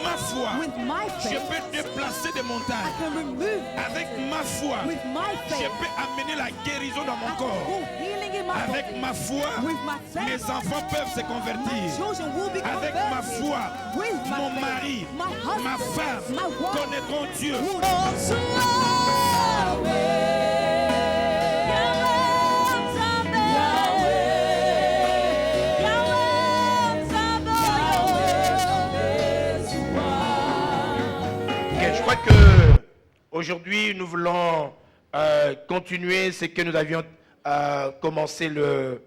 ma foi, with my je faith, peux déplacer des I montagnes. can remove Avec ma foi, with my je faith, peux amener la guérison dans I mon can corps. go healing in my Avec body. ma foi, With my faith, mes enfants peuvent se my convertir. children will be Avec converted. ma foi, With my mon faith, mari, my husband, ma femme my wife, connaîtront Dieu. Ok, je crois que aujourd'hui nous voulons continuer ce que nous avions commencé le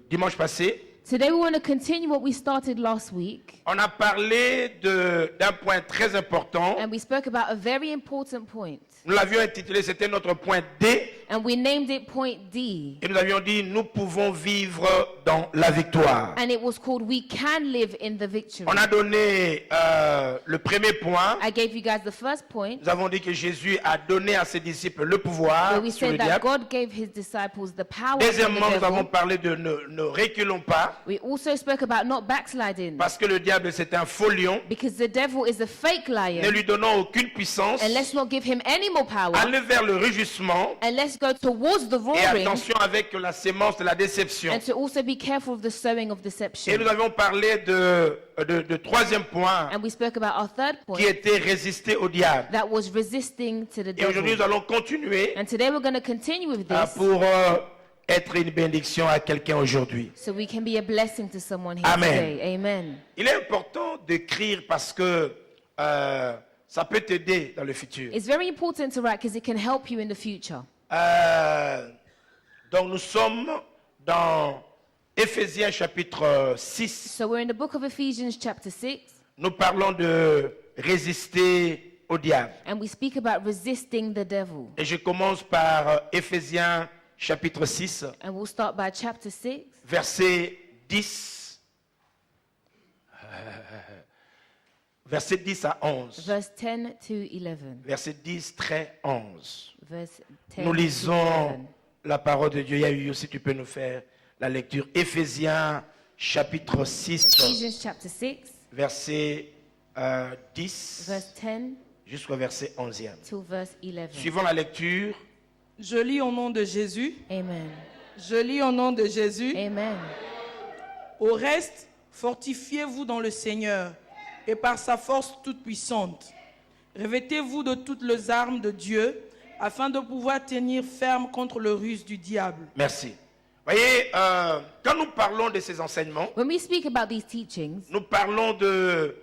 dimanche passé. Today we want to continue what we started last week, On a parlé d'un point très important. and we spoke about a very important point, Nous l'avions intitulé, c'était notre point D. and we named it point D, Et nous avions dit, nous pouvons vivre dans la victoire. and it was called We Can Live in the Victory. On a donné le premier point. I gave you guys the first point, Nous avons dit que Jésus a donné à ses disciples le pouvoir where we sur le said that diable. God gave his disciples the power over the Deuxièmement, nous avons devil. parlé de ne reculons pas, We also spoke about not backsliding, parce que le diable c'est un faux lion. because the devil is a fake Ne lion, lui donnons aucune puissance. and let's not give him any more power, Allez vers le rugissement. and let's go towards the Et roaring, attention avec la sémence de la déception. and to also be careful of the sowing of Et deception. nous avions parlé de troisième point, And we spoke about our third qui point, était résister au diable. that was resisting to the Et aujourd'hui, devil. nous allons continuer And today we're going to continue with this, pour être une bénédiction à quelqu'un aujourd'hui. so we can be a blessing to someone here Amen. today. Amen. Il est important d'écrire parce que ça peut t'aider dans le futur. It's very important to write because it can help you in the future. Donc nous sommes dans Éphésiens chapitre 6. So we're in the book of Ephesians chapter 6, Nous parlons de résister au diable. and we speak about resisting the devil. Et je commence par Éphésiens chapitre 6, And we'll start by chapter 6, verset 10. Verset 10 à 11. verse 10 to 11. Verset 10, très 11. Verse 10 Nous to lisons 11. la parole de Dieu. Il y a eu aussi, tu peux nous faire la lecture. Éphésiens chapitre 6, Ephesians chapter 6, verset 10 verse 10 jusqu'au verset 11e. to verse 11. Suivons la lecture. Je lis au nom de Jésus. Amen. Je lis au nom de Jésus. Amen. Au reste, fortifiez-vous dans le Seigneur et par sa force toute puissante. Revêtez-vous de toutes les armes de Dieu afin de pouvoir tenir ferme contre le ruse du diable. Merci. Voyez, quand nous parlons de ces enseignements, When we speak about these teachings, nous parlons de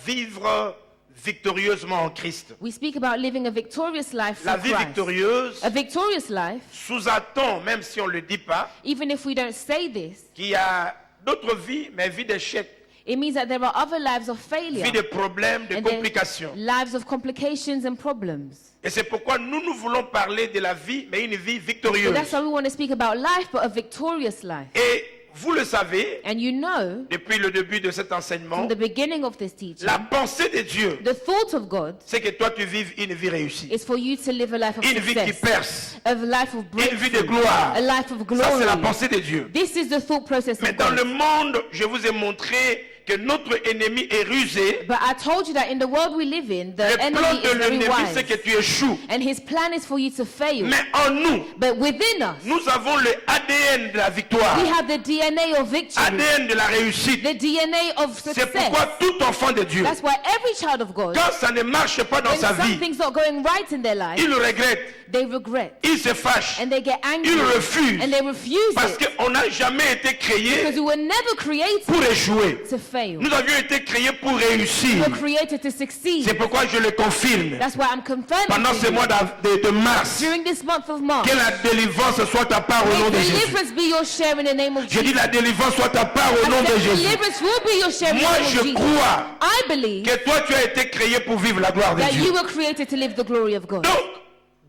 vivre victorieusement en Christ. we speak about living a victorious life La through vie Christ. victorieuse A victorious life, sous-attend, même si on ne le dit pas, even if we don't say this, qu'il y a d'autres vies, mais vie d'échec, it means that there are other lives of vie failure de problèmes, de and then complications. lives of complications and problems. Et c'est pourquoi nous voulons parler de la vie, mais une vie So victorieuse. that's why we want to speak about life, but a victorious life. Et vous le savez, And you know, depuis le début de cet enseignement, from the beginning of this teaching, la pensée de Dieu, the thought of God c'est que toi tu vives une vie réussie, is for you to live a life of une vie qui success, perce, a life of une vie de breakthrough, gloire. a life of Ça, c'est la glory. pensée de Dieu. This is the thought process Mais of dans le God. monde, je vous ai montré que notre ennemi est rusé. But I told you that in the world we live in, the Le plan enemy de is very l'ennemi, c'est que wise. tu échoues. And his plan is for you to fail. Mais en nous, But within us, nous avons le ADN de la victoire, we have the DNA of victory, ADN de la réussite. the DNA of C'est pourquoi success. tout enfant de Dieu, That's why every child of God, quand ça ne marche pas dans when sa vie, something's not going right in their life, il regrette, they regret il se fâche, and they get angry il refuse. and they refuse Parce it qu'on n'a jamais été créé because we were never created pour échouer. to fail. Nous avions été créés pour réussir. We were created to C'est succeed. pourquoi je le confirme. That's why I'm confirming Pendant to ce you, mois de mars, during this month of March, que la délivrance soit ta part au nom may de Jésus. deliverance be your share in the name of Je dis Jesus. la délivrance soit ta part au nom I de said Jésus. deliverance will be your share in Moi, the name of je Jesus. crois I believe que toi, tu as été créé pour vivre la gloire de that you Dieu. were created to live the glory of God. Donc,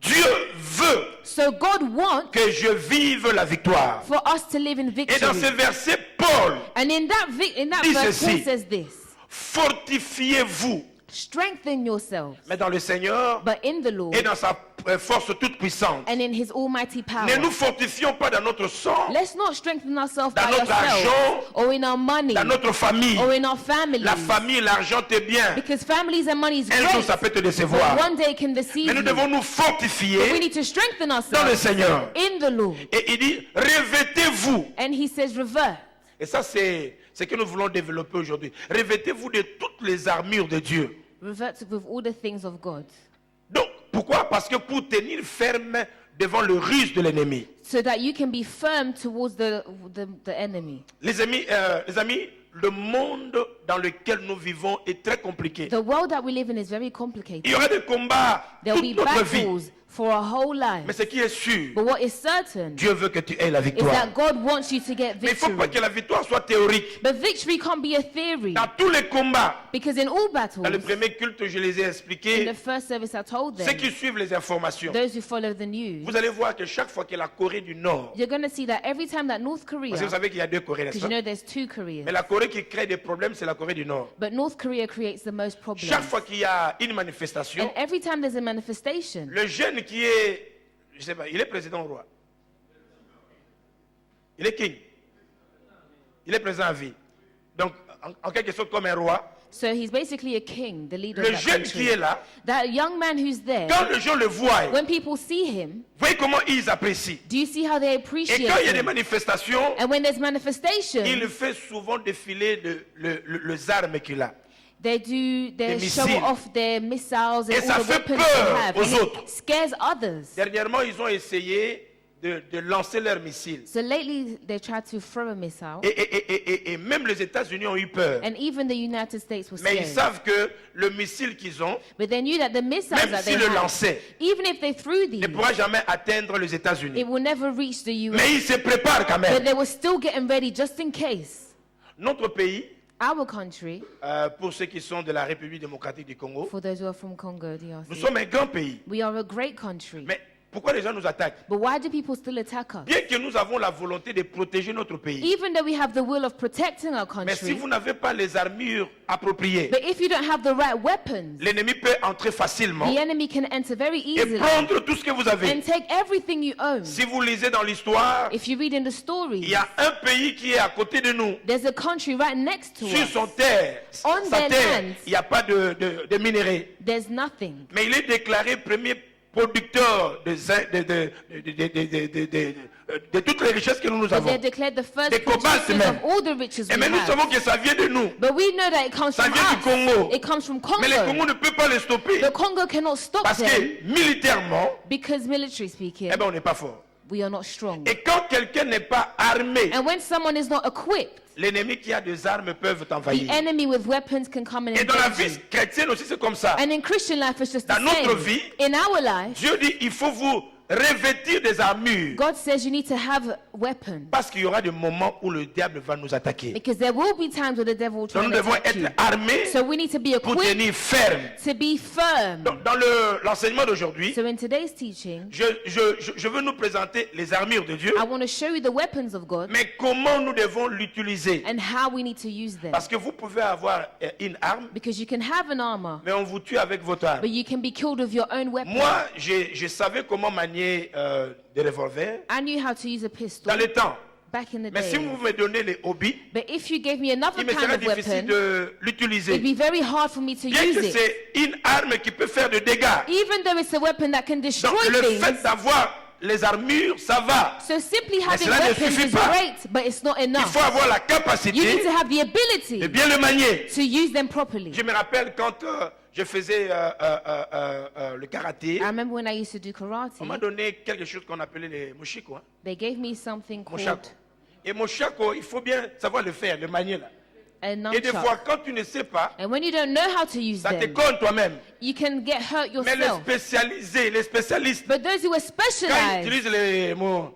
Dieu veut So God wants que je vive la victoire. for us to live in Et dans ce victory. verset, Paul, And in that dit verse, Paul ceci. says this: fortifiez-vous, strengthen yourselves, mais dans le Seigneur but in the Lord et dans sa force toute puissante. and in his almighty power. Ne nous fortifions pas dans notre sang, Let's not strengthen ourselves dans by notre ourselves argent, or in our money dans notre famille. or in our families. La famille, l'argent, t'es bien. Because families and money is Un jour, great, ça peut te but décevoir. one day it can deceive Mais nous you. devons nous We fortifier need to strengthen dans le ourselves Seigneur. in the Lord. Et il dit, revêtez-vous. And he says, revert. Et ça, c'est ce que nous voulons développer aujourd'hui. Revêtez-vous de toutes les armures de Dieu. Revert with all the things of God. Donc, pourquoi? Parce que pour tenir ferme devant le ruse de l'ennemi. So that you can be firm towards the enemy. Les amis, le monde dans lequel nous vivons est très compliqué. The world that we live in is very Il complicated. y aura des combats There'll toute be notre vie. battles for a whole life. Mais ce qui est sûr, But what is certain Dieu veut que tu aies la is victoire. that God wants you to get Mais il ne faut pas victory. que la victoire soit théorique. But victory can't be a theory. Dans tous les combats, Because in all battles, dans le premier culte, je les ai in expliqués. the first service I told Ceux them, qui suivent les informations, those who follow the news, vous allez voir que chaque fois que la Corée du Nord, you're going to see that every time that North Korea, parce que vous savez qu'il y a deux Corées, n'est-ce because you pas? know there's two Koreas, Mais la Corée qui crée des problèmes, c'est la Corée du Nord. but North Korea creates the most Chaque problems. fois qu'il y a une manifestation, And every time there's a manifestation, le jeune qui est, je sais pas, il est président ou roi. Il est king. Il est président à vie. Donc, en quelque sorte, comme un roi. so he's basically a king, the leader Le of that jeune qui est country. là, That young man who's there, quand les gens le voient, when people see him, voyez comment ils apprécient. do you see how they Et appreciate quand il y a des him? manifestations, And when there's manifestation, il fait souvent défiler les armes qu'il a. they show missiles. off their missiles and Et ça all the fait weapons peur they have. aux And autres. it scares others. Dernièrement, ils ont essayé de lancer leurs missiles. So lately, they tried to throw a missile, Et même les États-Unis ont eu peur. and even the United States was Mais ils scared. savent que le missile qu'ils ont But they knew that the missiles Même that they s'ils le had, lançaient, even if they threw ne these, pourra jamais atteindre les it États-Unis. will never reach the US. Mais ils se préparent quand But même. they were still getting ready just in case. Notre pays, Our country, pour ceux qui sont de la République démocratique du Congo, for those who are from Congo, nous DRC, sommes un grand pays. we are a great country. Mais pourquoi les gens nous attaquent? But why do people still attack us? Bien que nous avons la volonté de protéger notre pays. Even though we have the will of protecting our Mais si country, vous n'avez pas les armures appropriées, but if you don't have the right weapons, l'ennemi peut entrer facilement the enemy can enter very et easily prendre tout ce que vous avez. and take everything you own. Si vous lisez dans l'histoire, If you read in the il stories, y a un pays qui est à côté de nous. there's a country right next to Sur us. son terre, On sa their terre, lands. il n'y a pas de minerais. There's nothing. Mais il est déclaré premier producteur de toutes les richesses que nous But avons. they're declared the first Des cobaltes producers même. of all the riches we Et mais nous have. savons que ça vient de nous. But we know that it comes Ça from vient du Congo. us. It comes from Mais le Congo Congo. ne peut pas les stopper. The Congo cannot stop Parce them que militairement, because military speaking, eh ben, on n'est pas fort. we are not strong. Et quand quelqu'un n'est pas armé, And when someone is not equipped, l'ennemi qui a des armes peuvent the t'envahir. enemy with weapons can come and Et dans la invade vie you. chrétienne aussi, c'est comme ça. And in Christian life, it's just the Dans notre same. vie, In our life, Dieu dit, il faut vous revêtir des armures. God says you need to have weapons. Parce qu'il y aura des moments où le diable va nous attaquer. Because there will be times where the devil will try Donc nous to devons attack you. être armés So we need to be pour equipped tenir ferme. to be firm. Donc, dans l'enseignement d'aujourd'hui, So in today's teaching, je veux nous présenter les armures de Dieu, I want to show you the weapons of God mais comment nous devons l'utiliser. and how we need to use them. Parce que vous pouvez avoir une arme, Because you can have an armor, mais on vous tue avec votre arme. but you can be killed with your own weapon. Moi, je savais comment manier des revolvers I knew how to use a pistol dans le temps. back in the Mais si day. vous me donnez les hobbies, But if you gave me another il me kind sera of difficile weapon, de it'd l'utiliser. be very hard for me to Bien use que it. c'est une arme qui peut faire de dégâts. Even though it's a weapon that can destroy Donc le fait things. d'avoir les armures, ça va. So simply having cela ne weapons suffit is pas. great, but it's not Il enough. faut avoir la You need capacité to have the de ability bien le manier. to use them properly. Je me rappelle quand je faisais le karaté, I remember when I used to do on m'a karate, donné quelque chose qu'on appelait les moshiko. Hein, they gave me something called moshako. Et moshako, il faut bien savoir le faire, le manier là. a Et des fois, nunchuck. quand tu ne sais pas, And when you don't know how to use ça te them, cogne toi-même. you can get hurt Mais les yourself. spécialisés, les spécialistes, But those who are quand ils specialized, utilisent les mots,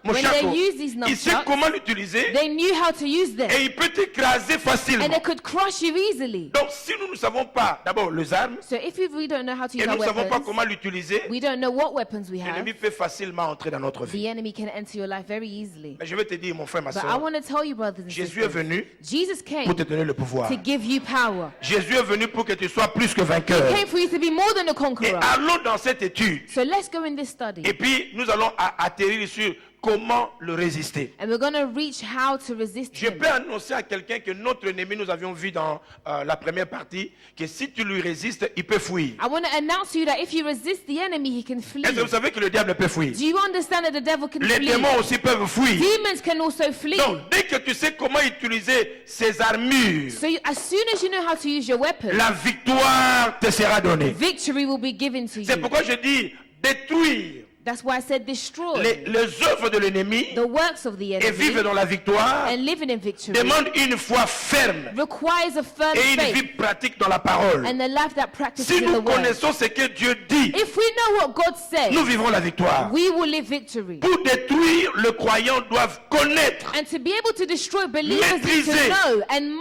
mon When chapeau. they use these Il sait nunchucks, comment l'utiliser they knew how to use them. et il peut t'écraser facilement. And they could crush you easily. Donc si nous ne savons pas d'abord les armes So if we don't know how to et use nous our ne savons pas weapons, comment l'utiliser, we don't know what weapons we have, l'ennemi peut facilement entrer dans notre vie. the enemy can enter your life very easily. Mais je vais te dire, mon frère, ma But I soeur, want to tell you, brothers and Jésus est sisters, venu Jesus came pour te donner le pouvoir. to give you power. Jésus est venu pour que tu sois plus que vainqueur. He came for you to be more than a Et conqueror. allons dans cette étude. So let's go in this study. Et puis, nous allons atterrir sur comment le résister. And we're going to reach how to resist Je him. peux annoncer à quelqu'un que notre ennemi, nous avions vu dans la première partie, que si tu lui résistes, il peut fuir. I want to announce to you that if you resist the enemy, he can flee. Est-ce que vous savez que le diable peut fuir? Do you understand that the devil can Les flee? démons aussi peuvent fuir. Demons can also flee. Donc, dès que tu sais comment utiliser ces armures, So as soon as you know how to use your weapon, la victoire te sera donnée. victory will be given to C'est you. pourquoi je dis détruire That's why I said destroy les œuvres de l'ennemi the works of the et vivre enemy dans la victoire and living in victory demande une foi ferme requires a firm et une vie faith pratique dans la parole. and a life that practices Si in the nous word. connaissons ce que Dieu dit, If we know what God says, nous vivrons la victoire. we will live victory. Pour détruire, le croyant doit connaître And to be able to destroy, believers need Maîtriser to know and les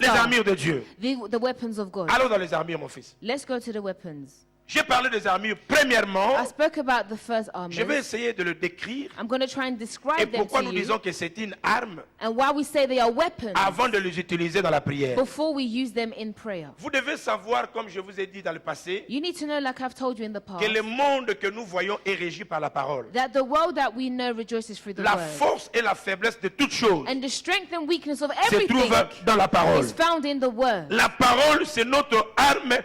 master armures de Dieu. the weapons of God. Allons dans les armures, mon fils. Let's go to the weapons. J'ai parlé des armures. Premièrement, I spoke about the first je vais armor. essayer de le décrire. I'm going to try and Et describe them pourquoi to nous you. disons que c'est une arme And why we say they are weapons avant de les utiliser dans la prière. before we use them in prayer. Vous devez savoir, comme je vous ai dit dans le passé, You need to know, like I've told you in the past, que le monde que nous voyons est régi par la parole. that the world that we know rejoices through the La word. force et la faiblesse de toutes choses And the strength and weakness of se everything trouvent dans la parole. is found in the word. La parole, c'est notre arme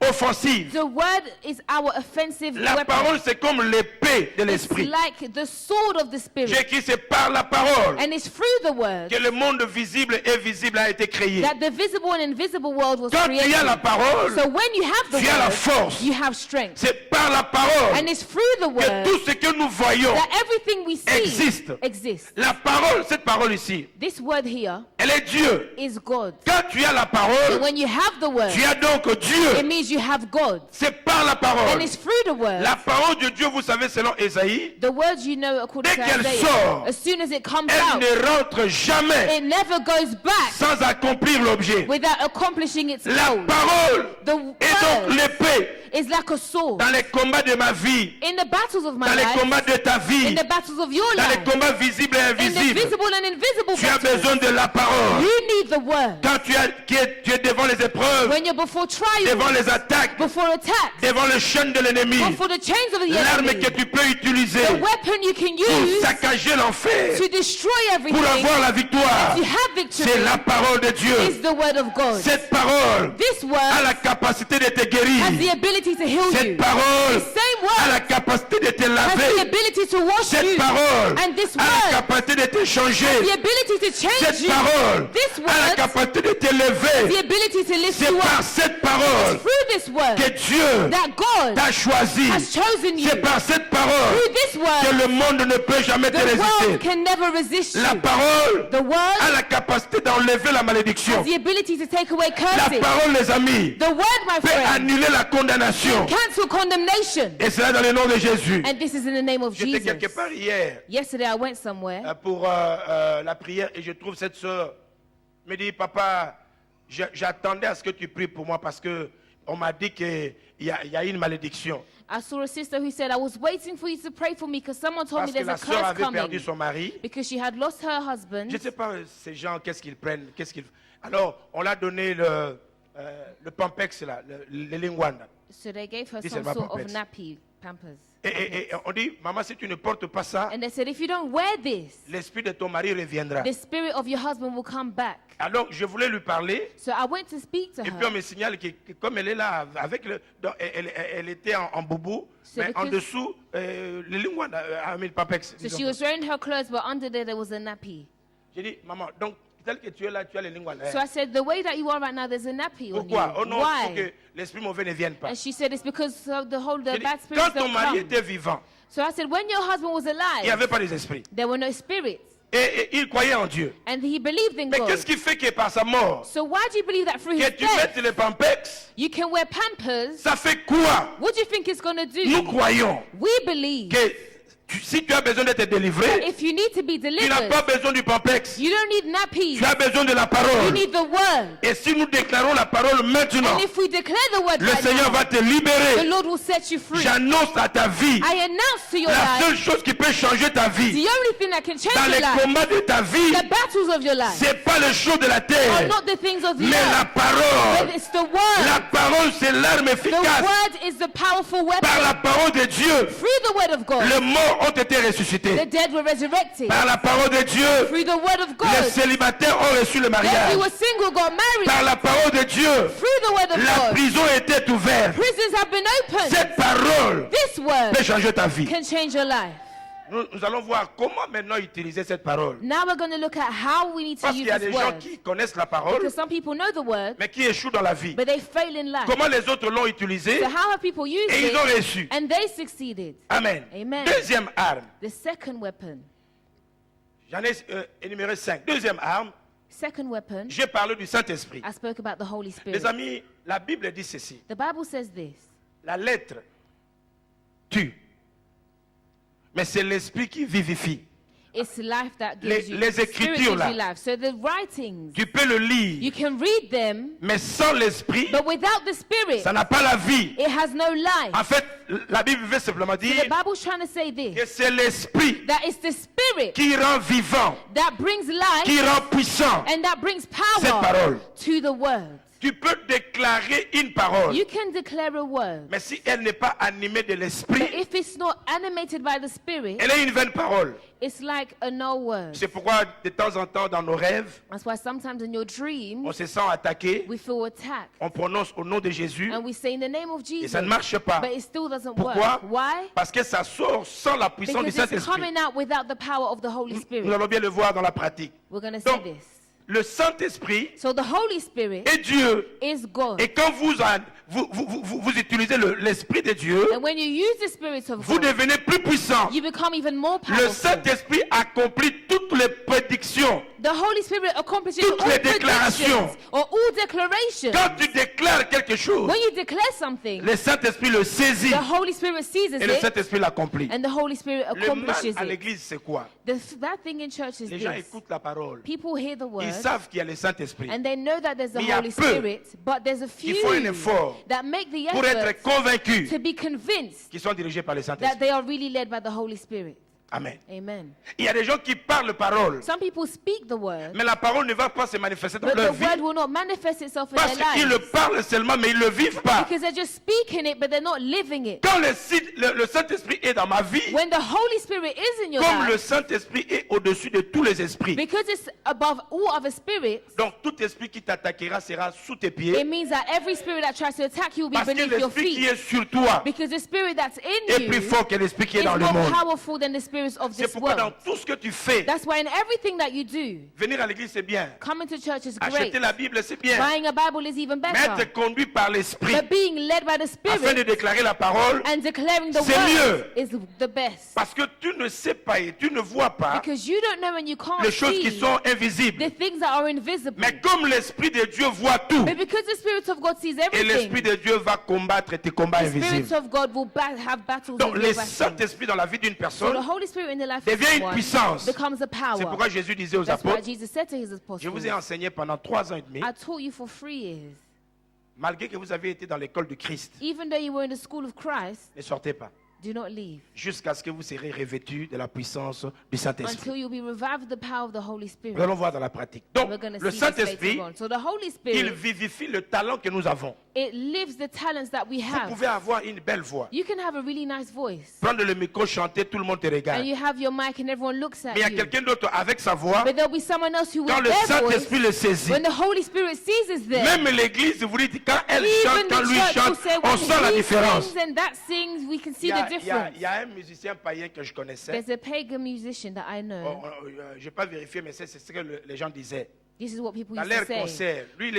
offensive. The word is our offensive La weapon. parole, c'est comme l'épée de It's l'esprit. like the sword of the J'ai spirit. écrit, c'est par la parole And it's through the word que le monde visible et invisible a été créé. that the visible and invisible world was Quand tu created. as la parole, So when you have the tu as la word, force. you have strength. C'est par la parole And it's through the que word tout ce que nous voyons that everything we see existe. exists. La parole, cette parole ici, This word here elle est Dieu. is God. Quand tu as la So parole, when you have the word, tu as donc it Dieu. means you have God. C'est par la And parole. it's through the word. La parole de Dieu, vous savez, selon Ésaïe, The words you know according Dès to qu'elle Isaiah, sort, as soon as it comes elle out, ne rentre jamais it never goes back sans accomplir l'objet. without accomplishing its La goal. parole The est donc word l'épée is like a sword. dans les combats de ma vie, In the battles of my dans les life, combats de ta in vie, the battles of your dans les life, combats visibles et in the invisibles. visible and invisible Tu as battles, besoin de la parole. you need the word. Quand tu es devant les épreuves, When you're before devant trials, les attaques, before attacks, devant le chaîne de l'ennemi, before the chains of the l'arme enemy, que tu peux utiliser the weapon you can pour use saccager l'enfer, to destroy pour everything, avoir la victoire, to have victory, c'est la parole de is Dieu. the word of God. Cette parole This a word la capacité de te has the guérir. ability to heal Cette you. parole The same a la word capacité de te has the laver. ability to wash Cette you. parole And this a la word capacité de te has the changer. ability to change Cette you. parole This a la word capacité de te has the lever. ability to lift C'est you par up. cette parole Through this word que Dieu that God t'a choisi. has chosen you. C'est par cette parole Through this que word, le monde ne peut jamais te the world résister. can never resist La you. parole The a word la capacité d'enlever la malédiction. has the ability to take away La curses. parole, les amis, The word, my peut friend, annuler la condamnation. cancel condemnation. Et cela dans le nom de Jésus. And this is in the name of J'étais Jesus. quelque part hier Yesterday I went somewhere pour la prière et je trouve cette soeur me dit, papa, j'attendais à ce que tu pries pour moi parce que on m'a dit qu'il y a une malédiction. I saw a sister who said, I was waiting for you to pray for me because someone told Parce me que there's la a soeur curse avait perdu coming. son mari. Because she had lost her Je husband. ne sais pas, ces gens, qu'est-ce qu'ils prennent, Alors, on l'a donné le Pampex, là, le Lingwanda. So they gave her This some is my sort of pampers. nappy, pampers. Et on dit, maman, si tu ne portes pas ça, And they said, if you don't wear this, l'esprit de ton mari reviendra. the spirit of your husband will come back. Alors, je voulais lui parler. So I went to speak to Et puis on her. me signale que comme elle est là, avec donc, elle était en boubou, C'est mais en because- dessous, le Lingwanda a mis le Papex. So she was wearing her clothes, but under there was a nappy. J'ai dit, maman, donc, tel que tu es là, tu as le Lingwanda. So I said, the way that you are right now, there's a nappy on you. Pourquoi? Oh non, il faut Why? que l'esprit mauvais ne vienne pas. And she said, it's because of the J'ai dit, bad quand spirits ton that mari come. était vivant, So I said, when your husband was il n'y alive, avait pas des esprits. there were no spirits. Et il croyait en Dieu. And he believed in Mais God. qu'est-ce qui fait que par sa mort, So why do you believe that through que his tu death, mettes les Pampex, you can wear Pampers? ça fait quoi? What do you think it's going to Nous do? croyons We believe que Si tu as besoin d'être délivré, If you need to be tu n'as delivered, pas besoin du pamplex. you don't need nappies. Tu as besoin de la You parole. need the word. Et si nous déclarons la parole maintenant, And if we declare the word le right Seigneur now, va te the libérer. Lord will set you free. J'annonce à ta vie, I announce to your la seule life, chose qui peut changer ta vie, the only thing that can change dans your les life, combats de ta vie, the battles of your life, c'est pas les choses de la are terre, not the things of the mais la earth, parole. but it's the La word. parole, c'est l'arme The efficace. word is the powerful Par la weapon. parole de Dieu, Through the word of God, les morts ont été the ressuscités. dead were resurrected. Par la parole de Dieu, Through the word of les God, célibataires ont reçu le those mariage. who were single got married. Par la parole de Dieu, Through the word of la God, prison était ouverte. prisons have been opened. Cette parole This word peut changer ta vie. can change your life. Nous allons voir comment maintenant utiliser cette parole. Now we're going to look at how we need to Parce qu'il use y a this des gens word. qui connaissent la parole, Because some people know the word, mais qui échouent dans la vie. but they fail in life. Comment les autres l'ont utilisé So how have people used et ils ont it reçu. and they succeeded? Amen. Amen. Deuxième arme. The second weapon. J'en ai énuméré 5. Deuxième arme, Second weapon, j'ai parlé du Saint-Esprit. I spoke about the Holy Spirit. Les amis, la Bible dit ceci. The Bible says this. La lettre tue. Mais c'est l'esprit qui vivifie. It's life that Les- gives you, les the Spirit Écritures, gives là. you life. So the writings, Tu peux le lire, you can read them, mais sans l'esprit, but without the Spirit, ça n'a pas la vie. it has no life. En fait, la Bible veut simplement So dire the Bible's trying to say que this, c'est l'esprit that it's the Spirit qui rend vivant, that brings qui life rend puissant and that brings cette power parole. to the word. Tu peux déclarer une parole, You can declare a word, mais si elle n'est pas animée de but l'esprit, if it's not animated by the Spirit, elle est une vaine parole. it's like a no word. C'est pourquoi de temps en temps dans nos rêves, That's why sometimes in your on dreams, se sent attaqué, we feel attacked on prononce au nom de Jésus and we say in the name of et Jesus, ça ne marche pas. but it still doesn't Pourquoi? work. Why? Parce que ça sort sans la puissance du Because it's Saint-Esprit. coming out without the power of the Holy Nous Spirit. allons bien le voir dans la pratique. We're going to see Donc, this. le Saint-Esprit So the Holy Spirit est Dieu. is God. Et quand vous utilisez l'Esprit de Dieu, And when you use the Spirit of vous God, devenez plus puissant. you become even more Le powerful. Saint-Esprit accomplit toutes les prédictions. The Holy Spirit accomplishes Toutes all les déclarations. predictions or all declarations. Quand tu déclares quelque chose, When you declare something, le Saint-Esprit le saisit the Holy Spirit seizes et le it Saint-Esprit l'accomplit. and the Holy Spirit Le mal accomplishes à it. l'église, c'est quoi? The bad thing in church is Les gens this. écoutent la parole. People hear the word Ils savent qu'il y a le Saint-Esprit. and they know that there's the Mais il y a Holy peu Spirit, but there's a qui font un few effort that make the pour être effort convaincus to be convinced qu'ils sont dirigés par le that Saint-Esprit. they are really led by the Holy Spirit. Amen. Amen. Il y a des gens qui parlent parole, Some people speak the word, mais la parole ne va pas se manifester dans but leur the vie word will not manifest itself in parce their qu'ils le lives parlent seulement, mais ils ne le vivent pas. because they're just speaking it, but they're not living it. Quand le Saint-Esprit est dans ma vie, When the Holy Spirit is in your comme le life, Saint-Esprit est au-dessus de tous les esprits, because it's above all other spirits, donc tout esprit qui t'attaquera sera sous tes it pieds, means that every spirit that tries to attack you will be parce que beneath your l'esprit qui feet. est sur toi Because the spirit that's in est plus you fort que l'esprit qui est is dans le more monde. powerful than the spirits of C'est this pourquoi dans world. tout ce que tu fais, That's why in everything that you do, venir à l'église c'est bien, coming to church is great. acheter la Bible c'est bien, Buying a Bible is even mais better. être conduit par l'esprit But being led by the afin de Spirit déclarer la parole, and declaring the c'est word is the best. parce que tu ne sais pas et tu ne vois pas Because you don't know and you can't les choses qui see sont invisibles. the things that are invisible. Mais comme l'Esprit de Dieu voit tout, But because the Spirit of God sees et everything, l'Esprit de Dieu va combattre tes combats the Spirit invisibles. of God will have battles Donc with le your battles. Saint-Esprit dans la vie d'une So personne the Holy Spirit in the life of devient une someone puissance. becomes a C'est power. pourquoi Jésus disait aux That's why apôtres, Jesus said to his je vous ai apostles, enseigné pendant 3 ans et demi, I taught you for 3 years. malgré que vous avez été dans l'école de Christ, Even though you were in the school of Christ, ne sortez pas, do not leave jusqu'à ce que vous serez revêtus de la puissance du Saint-Esprit. until you'll be revived with the power of the Holy Spirit. Nous allons voir dans la pratique. Donc, We're going to le see this later Saint-Esprit, on. So the Holy il Spirit, vivifie le talent que nous avons. it lives the talents that we Vous have. pouvez avoir une belle voix, You can have a really nice voice, prendre le micro, chanter, tout le monde te regarde. and you have your mic and everyone looks at Mais il y a you. quelqu'un d'autre avec sa voix, But there'll be someone else who quand with le their Saint-Esprit voice, le saisit, when the Holy Spirit seizes them, même l'église, vous dites, quand elle even chante, quand the lui church will chante, say, on when sent la he différence. sings and that sings, we can Il see y, a, the il y a- difference. il y a un musicien païen que je connaissais. There's a pagan musician that I know. Je n'ai pas vérifié, mais c'est ce que les gens disaient. This is what people Dans used to leur say. concert, lui,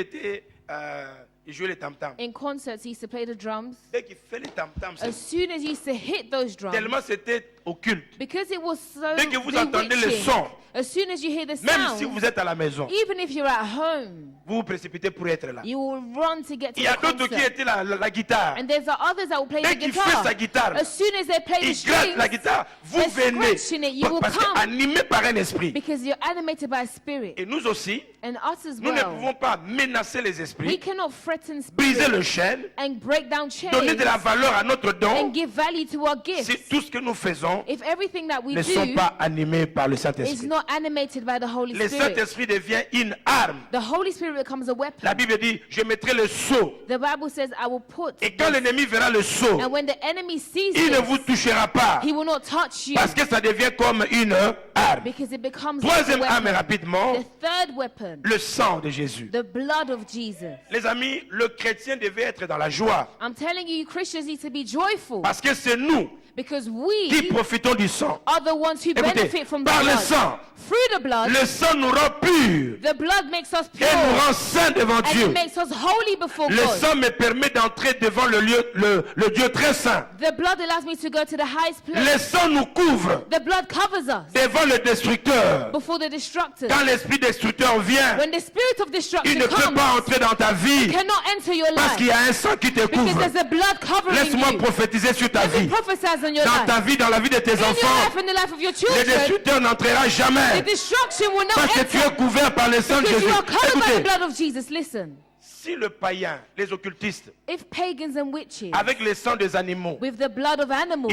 il jouait les tam-tams. In concerts, he used to play the drums. Dès qu'il fait les tam-tams, As soon as he used to hit those drums, tellement c'était au culte. Because it was so Dès que vous entendez le bewitching, son, as soon as you hear the même si sound, vous êtes à la maison, even if you're at home, vous vous précipitez pour être là. you will run to get to Il y a the d'autres qui concert. étaient la guitare. And there's the others that will play Dès the qu'il fait guitar. sa guitare, As soon as they play the il gratte strings, la guitare, vous they're venez. scratching it, you will Parce come. qu'animé par un esprit. because you're animated by a spirit. Et nous aussi, And us as nous ne well. pouvons pas menacer les We esprits, cannot threaten briser le spirits chêne, and break down donner chains de la valeur à notre don, and give value to our si gifts tout ce que nous faisons if everything that we ne sont do pas animés par le is Saint-Esprit. not animated by the Holy Le Spirit. Saint-Esprit devient une arme. The Holy Spirit becomes a weapon. La Bible dit, je mettrai le sceau. The Bible says, I will put Et quand this- l'ennemi verra le sceau, and when the enemy sees il ne this, vous touchera pas. he will not touch you Parce que ça devient comme une arme. because it becomes Troisième like a arme weapon. rapidement, The third weapon, le sang de Jésus. the blood of Jesus. Les amis, le chrétien devait être dans la joie. I'm telling you, Christians need to be joyful Parce que c'est nous because qui we profitons du sang. are the ones who Écoutez, benefit from the par le blood. sang, Through the blood, le sang nous rend purs the blood makes us et pure nous rend saints devant and Dieu. it makes us holy before Le God. sang me permet d'entrer devant le Dieu très saint. The blood allows me to go to the highest place. Le sang nous couvre The blood covers us devant le destructeur. before the destructors. Quand l'esprit destructeur vient, When the spirit of il destruction ne peut comes, pas entrer dans ta vie cannot enter your parce life qu'il y a un sang qui te because couvre. there's a blood covering Laisse-moi you. prophétiser sur ta Let me vie. prophesy on your Dans life. ta vie, dans la vie de tes In your life enfants, and the life of your le children, destructeur n'entrera the jamais destruction will not parce que tu es enter couvert par le sang de because Jésus. you are covered by the Écoutez, blood of Jesus. Listen, si le païen, les occultistes, if pagans and witches avec le sang des animaux, with the blood of animals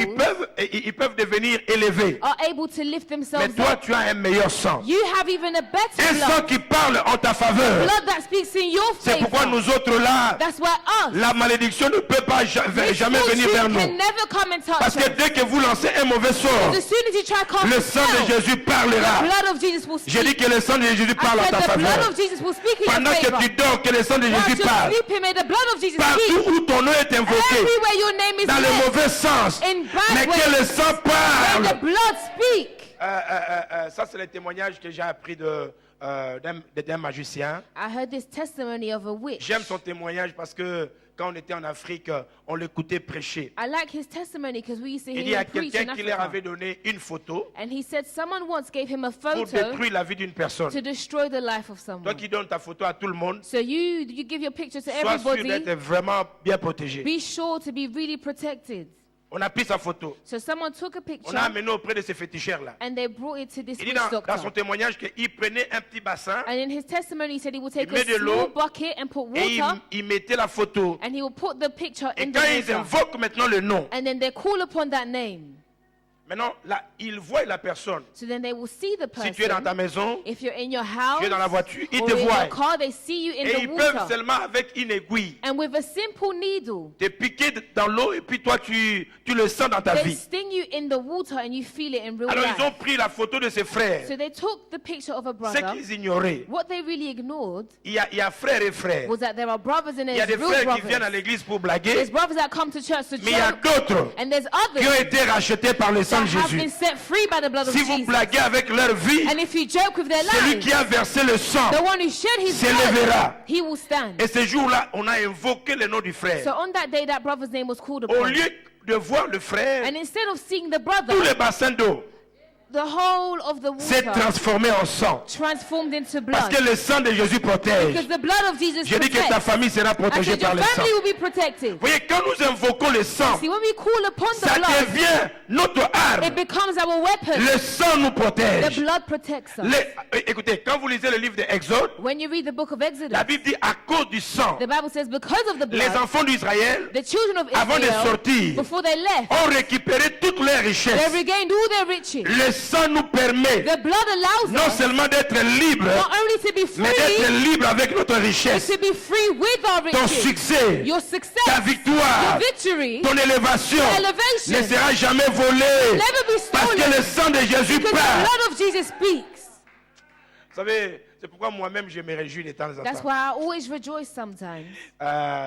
ils peuvent devenir élevés. are able to lift Mais themselves toi, up, tu as un meilleur sang. you have even a better Un sang blood, qui parle en ta faveur. blood that speaks in your C'est pourquoi favor. nous autres là, That's why us, la malédiction ne peut pas jamais venir vers can nous. never come and touch Parce que us. dès que vous lancez un mauvais sort, As soon as you try to cast le a sang de spell, Jésus the parlera. blood of Jesus will J'ai dit speak. que le sang de Jésus I parle en ta said the blood faveur. of Jesus will speak in Pendant your que favor. tu dors, que le sang de While Jésus you're parle. sleeping, may the blood of Jesus Partout speak. où ton nom est invoqué, Everywhere your name is dans le led, mauvais sens, in bad mais que ways, le sang may the parle. blood speak. Ça, c'est le témoignage que j'ai appris d'un magicien. I heard this testimony of a witch. J'aime son témoignage parce que quand on était en Afrique, on l'écoutait prêcher. I like his testimony because we used to Il hear y a him preach quelqu'un in qui leur avait Africa. donné une photo And he said someone once gave him a pour photo détruire la vie d'une personne. to destroy the life of Toi someone. qui donnes ta photo à tout le monde, So you give your picture to sois sûr everybody. d'être vraiment bien protégé. Be sure to be really protected. On a pris sa photo. So someone took a On picture l'a amené auprès de ces féticheurs-là. and they brought it to this Il dit witch dans son doctor. témoignage qu'il prenait un petit bassin And in his testimony, he said he would take Il met a de small l'eau bucket and put et water, il mettait la photo. and he will put the picture Et in quand the ils water. invoquent maintenant le nom, And then they call upon that name. maintenant là, ils voient la personne. So then they will see the Si tu es dans ta person. maison, If you're in your house tu es dans la voiture, ils or te in voient. your car, they see you in Et the ils peuvent water. seulement avec une aiguille And with a simple needle, te piquer dans l'eau et puis toi tu le sens dans ta they vie. sting you in the water and you feel it in real Alors ils ont life. pris la photo de ses frères. So they took the picture of a Ce brother. qu'ils ignoraient, What they really ignored il y a frères et frères. was that there are brothers and Il y a there's des real frères qui viennent à brothers. l'église pour blaguer, There's brothers that come to church to mais il y a joke, d'autres and there's qui ont others été rachetés par le sang that de have been Jésus. set free by the blood of Si vous Jesus. blaguez avec leur vie, And if you joke with their celui lives, qui a versé le sang the one who shed his s'élèvera. blood, he will stand. Et ce jour-là, on a invoqué le nom du frère. So on that day, that brother's name was called Au upon. lieu de voir le frère, And instead of seeing the tout brother, le bassin d'eau the whole of the s'est water transformé en sang. transformed into Parce blood. que le sang de Jésus protège. Because the blood of Jesus J'ai dit que ta protects. famille sera I protégée said your par le sang. family will be protected. Vous voyez, quand nous invoquons le sang, See, when we call upon the ça blood, devient notre it arme. becomes our weapon. Le sang nous The protège. blood protects us. Écoutez, quand vous lisez le livre de Exode, When you read the book of Exodus, la Bible dit à cause du sang, the Bible says because of the les blood, enfants d'Israël, the children of avant de Israel, sortir, before they left, ont récupéré toutes leurs they richesses. regained all their riches. Le sang nous permet The blood allows non us seulement d'être libres, not only to be mais d'être free, libres avec notre but richesse. to be free with our Ton riches. succès, Your ta success, victoire, your victory, ton élévation elevation ne sera jamais volée. never be Parce que stolen. le sang de Jésus Because the parle. blood of Jesus speaks. Vous savez, c'est pourquoi moi-même je me réjouis de temps en That's temps. why I always rejoice sometimes.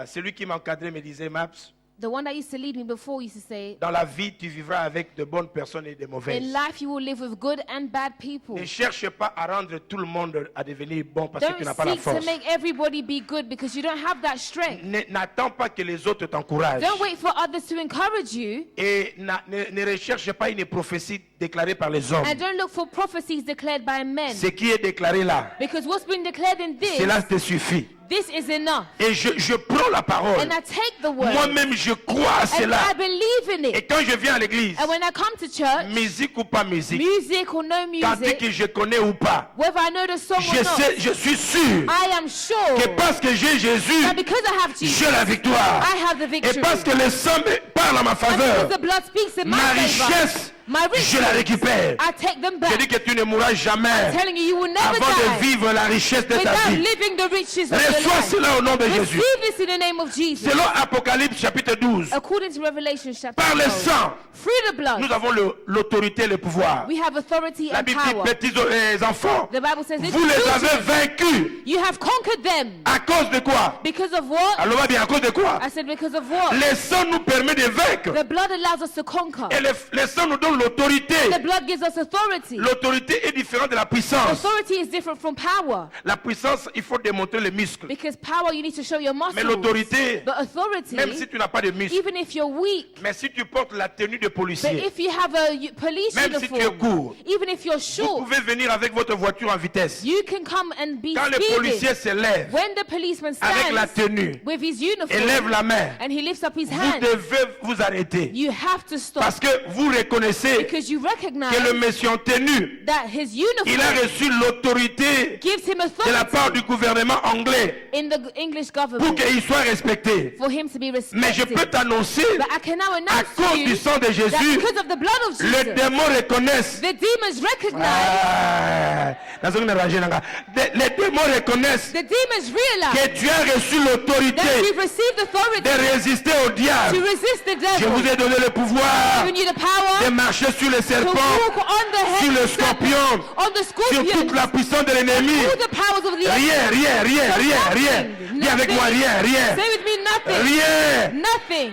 Celui qui m'encadrait me disait, Maps, The one that used to lead me before used to say, dans la vie, tu vivras avec de bonnes personnes et de mauvaises. in life you will live with good and bad people. Ne cherche pas à rendre tout le monde à devenir bon parce que Don't tu n'as pas la seek to force. make everybody be good because you don't have that strength. N'attends pas que les autres t'encouragent. Don't wait for others to encourage you, Et ne recherche pas une prophétie déclarée par les hommes. and don't look for prophecies declared by men. Ce qui est déclaré là, Because what's been declared in cela this, te suffit. this is enough. Et je prends la parole. And I take the word, Moi-même, je crois à and cela. I believe in Et it. quand je viens à l'église, And when I come to church, musique ou pas musique, music or no cantique que music, je connais ou pas, whether I know the song or je not, sais, je suis sûr I am sure que parce que j'ai Jésus, that because I have Jesus, j'ai la victoire. I have the Et victory. parce que le sang parle en ma And faveur, because the blood speaks in my ma favor, richesse, my je la riches, récupère. I take them Je dis back. que tu ne mourras jamais I'm telling you, you will never avant de die vivre la richesse de ta without vie. living the riches of your Reçois life. cela au nom de Jésus. Receive this in the name of Jesus. Selon Apocalypse chapitre 12, According to Revelation chapter par le 12, sang, through the blood, nous avons l'autorité et le pouvoir. we have authority La and Bible dit, power. petits enfants, The Bible says, vous les avez children, vaincus. you have conquered them. À cause de quoi? Because of what? Alors on va dire à cause de quoi? I said because of what? Le sang nous permet de vaincre. The blood allows us to conquer. Et le sang nous donne l'autorité. The blood gives us authority. L'autorité est différente de la puissance. Authority is different from power. La puissance, il faut démontrer les muscles. Because power, you need to show your muscles. Mais l'autorité, But authority, même si tu n'as pas de muscles, even if you're weak, mais si tu portes la tenue de but policier, if you have a police même si tu es uniform, court, even if you're vous short, pouvez venir avec votre voiture en vitesse. you can come and be Quand le speeding. policier se lève When the policeman avec la stands tenue with his et uniform lève la main, and he lifts up his vous hand, devez vous arrêter. you have to stop Parce que vous reconnaissez because you recognize que le monsieur en tenue, that his il a uniform reçu l'autorité gives him de la part authority du gouvernement anglais in the English pour government qu'il soit respecté. for him to be Mais je peux respected. t'annoncer, But I can now à announce to cause du you sang de that Jésus, because of the blood of les Jesus, démons reconnaissent. the demons recognize, Les démons reconnaissent the demons realize que tu as reçu that l'autorité you've received authority de résister au to diable. resist the Je vous devil, ai donné le pouvoir giving you the de power marcher sur les to serpents, walk on the sur head le of the serpent, scorpion, on the sur scorpion, toute la puissance de l'ennemi. all the powers of the Rien, enemy. rien, rien, So rien, rien. nothing, Dis avec moi, rien, rien. Say with me, nothing. Rien. Nothing.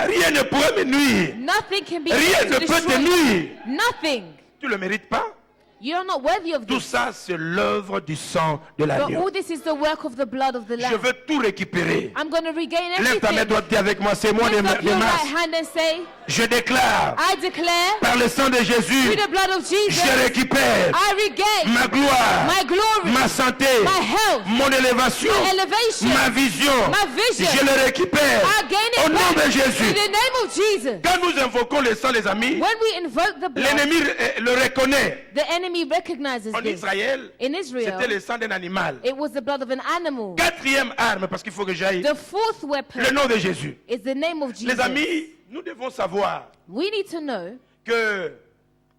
Rien ne pourrait me nuire. Nothing can be Rien able ne to peut te destroy you. nuire. Nothing. Tu ne le mérites pas. You are not worthy of Tout this. ça, c'est l'œuvre du sang de But l'agneau. all this is the work of the blood of the Je Lamb. veux tout récupérer. I'm going to regain Lève ta main everything. droite, dis avec moi, c'est moi de Lift up your mars. right hand and say, Je déclare, I declare, par le sang de Jésus, through the blood of Jesus, je récupère I regain ma gloire, my glory, ma santé, my health, mon élévation, my elevation, ma vision. my vision. Je le récupère I gain au it nom back de in Jésus. the name of Jesus. Quand nous invoquons le sang, les amis, When we invoke the blood, l'ennemi le reconnaît. the enemy recognizes En this. Israël, In c'était Israel, le sang d'un animal. it was the blood of an animal. Quatrième arme, parce qu'il faut que j'aille, The fourth weapon le nom de Jésus. is the name of Jesus. Les amis, nous devons savoir We need to know que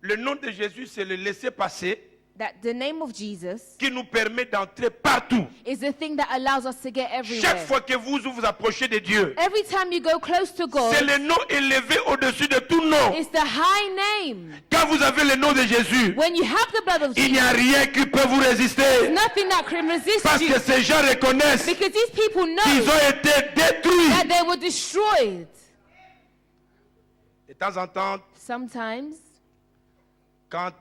le nom de Jésus, c'est le laisser-passer that the name of Jesus qui nous permet d'entrer partout. is the thing that allows us to get Chaque everywhere. fois que vous vous approchez de Dieu, Every time you go close to God, c'est le nom élevé au-dessus de tout nom. it's the high name. Quand vous avez le nom de Jésus, When you have the blood of il n'y Jesus, a rien qui peut vous résister. nothing that can resist Parce you. que ces gens reconnaissent Because these people qu'ils know ont été détruits. that they were destroyed. De temps en temps, Sometimes, quand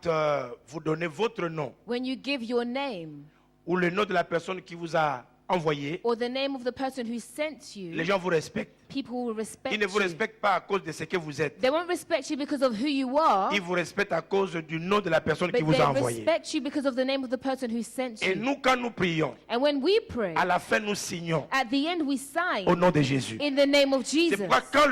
vous donnez votre nom when you give your name ou le nom de la personne qui vous a envoyé, or the name of the person who sent les you, gens vous respectent. people will respect Ils ne vous you. respectent pas à cause de ce que vous êtes. They won't respect you because of who you are, Ils vous respectent à cause du nom de la personne qui but vous they a envoyé. respect you because of the name of the person who sent Et you. nous, quand nous prions, And when we pray, à la fin, nous signons at the end we sign au nom de Jésus. in the name of C'est Jesus. pourquoi quand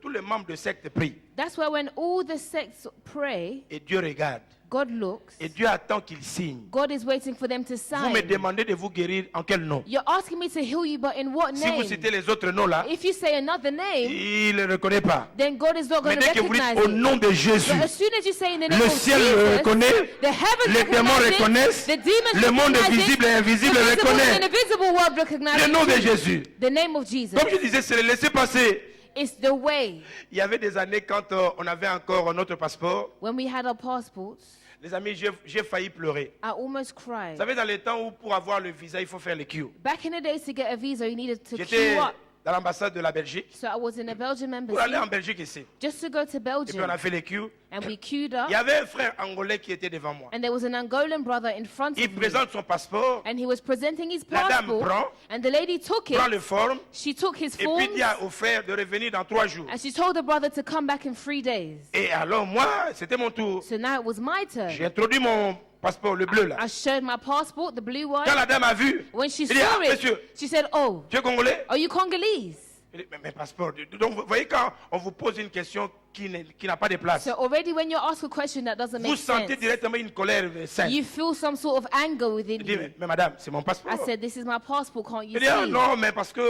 tous les membres de secte prient, That's why when all the sects pray, et Dieu regarde, God looks, et Dieu attend qu'il signe. God is waiting for them to Vous me sign. demandez de vous guérir en quel nom? You're asking me to heal you, but in what Si vous name? citez les autres noms là, If you say another name, il ne le reconnaît pas. then God is not Mais going to dès que vous dites recognize au it. nom de Jésus, But as soon as you say in the name le of ciel le Jesus, reconnaît, the heavens les démons recognize it, reconnaissent, the demons le monde recognize it, visible et invisible the visible and reconnaît. invisible world recognize Le nom de it. Jésus. The name of Jesus. Comme je disais, c'est le laisser passer. It's the way. Il y avait des années quand on avait encore notre passeport. When we had our passports, Les amis, j'ai failli pleurer. I almost Vous cried. savez, dans les temps où pour avoir le visa, il faut faire le queue. Back in the days, to get a visa, you needed to J'étais queue up. dans l'ambassade de la Belgique So I was in a Belgian pour aller en embassy Belgique ici. just to go to Et puis on Belgium. a fait les queues. And we queued up. Il y avait un frère angolais qui était devant moi. And there was an Angolan brother in front Il of me. présente son passeport, And he was presenting his La dame passport. prend- And the lady took prend le it. forme She took his et puis forms. dit au frère de revenir dans 3 jours. And she told the brother to come back in 3 days. Et alors moi, c'était mon tour. So now it was my J'ai turn. introduit mon passeport, le bleu là. I showed my passport, the blue one. Quand la dame a vu, When she il dit, ah saw it, monsieur, she said, "Oh, tu es congolais? are you Congolese?" Il dit, mais passeport. Donc vous voyez quand on vous pose une question qui n'a pas de place, So already when you're asked a question that doesn't vous make sentez sense, directement une colère sainte. you feel some sort of anger within Il dit, you. mais madame, c'est mon passeport. I said, "This is my passport, can't you Il dit, ah, see?" non, mais parce que,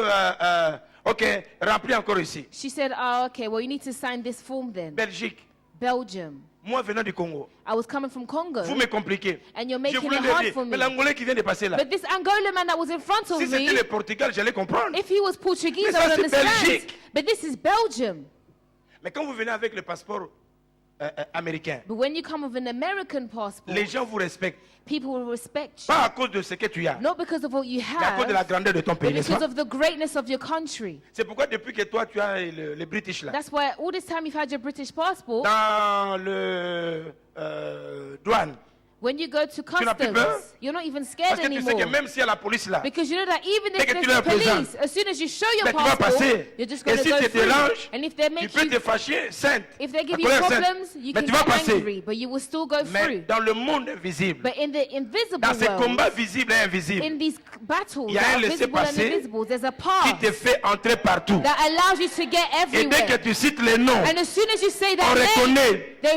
ok, remplis encore ici. She said, "Oh, okay, well, you need to sign this form then." Belgique, Belgium. moi venant du Congo, I was coming from Congo, vous me compliquez. and you're Je making voulais it le hard dire, for mais me. l'Angolais qui vient de passer là, But this Angolan man that was in front of si c'était me, le Portugal, j'allais comprendre. if he was Portuguese, Mais ça, I would c'est understand. Belgique. But this is Belgium. Mais quand vous venez avec le passeport américain, But when you come with an American passport, les gens vous respectent. people will respect you. Pas à cause de ce que tu as, Not because of what you mais à cause de la have, grandeur de ton but pays, n'est-ce because pas? of the greatness of your country. C'est pourquoi depuis que toi tu as le British là, That's why all this time you've had your British passport. dans le douane, When you go to n'as plus peur? customs, you're not even scared parce que tu sais que anymore. même s'il y a la police là, Because you know that even Dès if que there's tu leur the police, présentes, as soon as you show your ben, tu vas passport, passer. you're just Et going to si go tu te through. déranges, And if they tu make peux you, te fâcher, sainte. if they give La you colère sainte. problems, you Mais can tu vas get passer. angry, but you will still go Mais through. dans le monde invisible, But in the invisible dans ces combats world, visibles et invisibles, in these battles Il y a that un are visible and laissez-passer invisible, there's a qui path te fait entrer partout. that allows you to get Et dès que everywhere. tu cites les noms, And as soon as you say on that name, reconnaît, they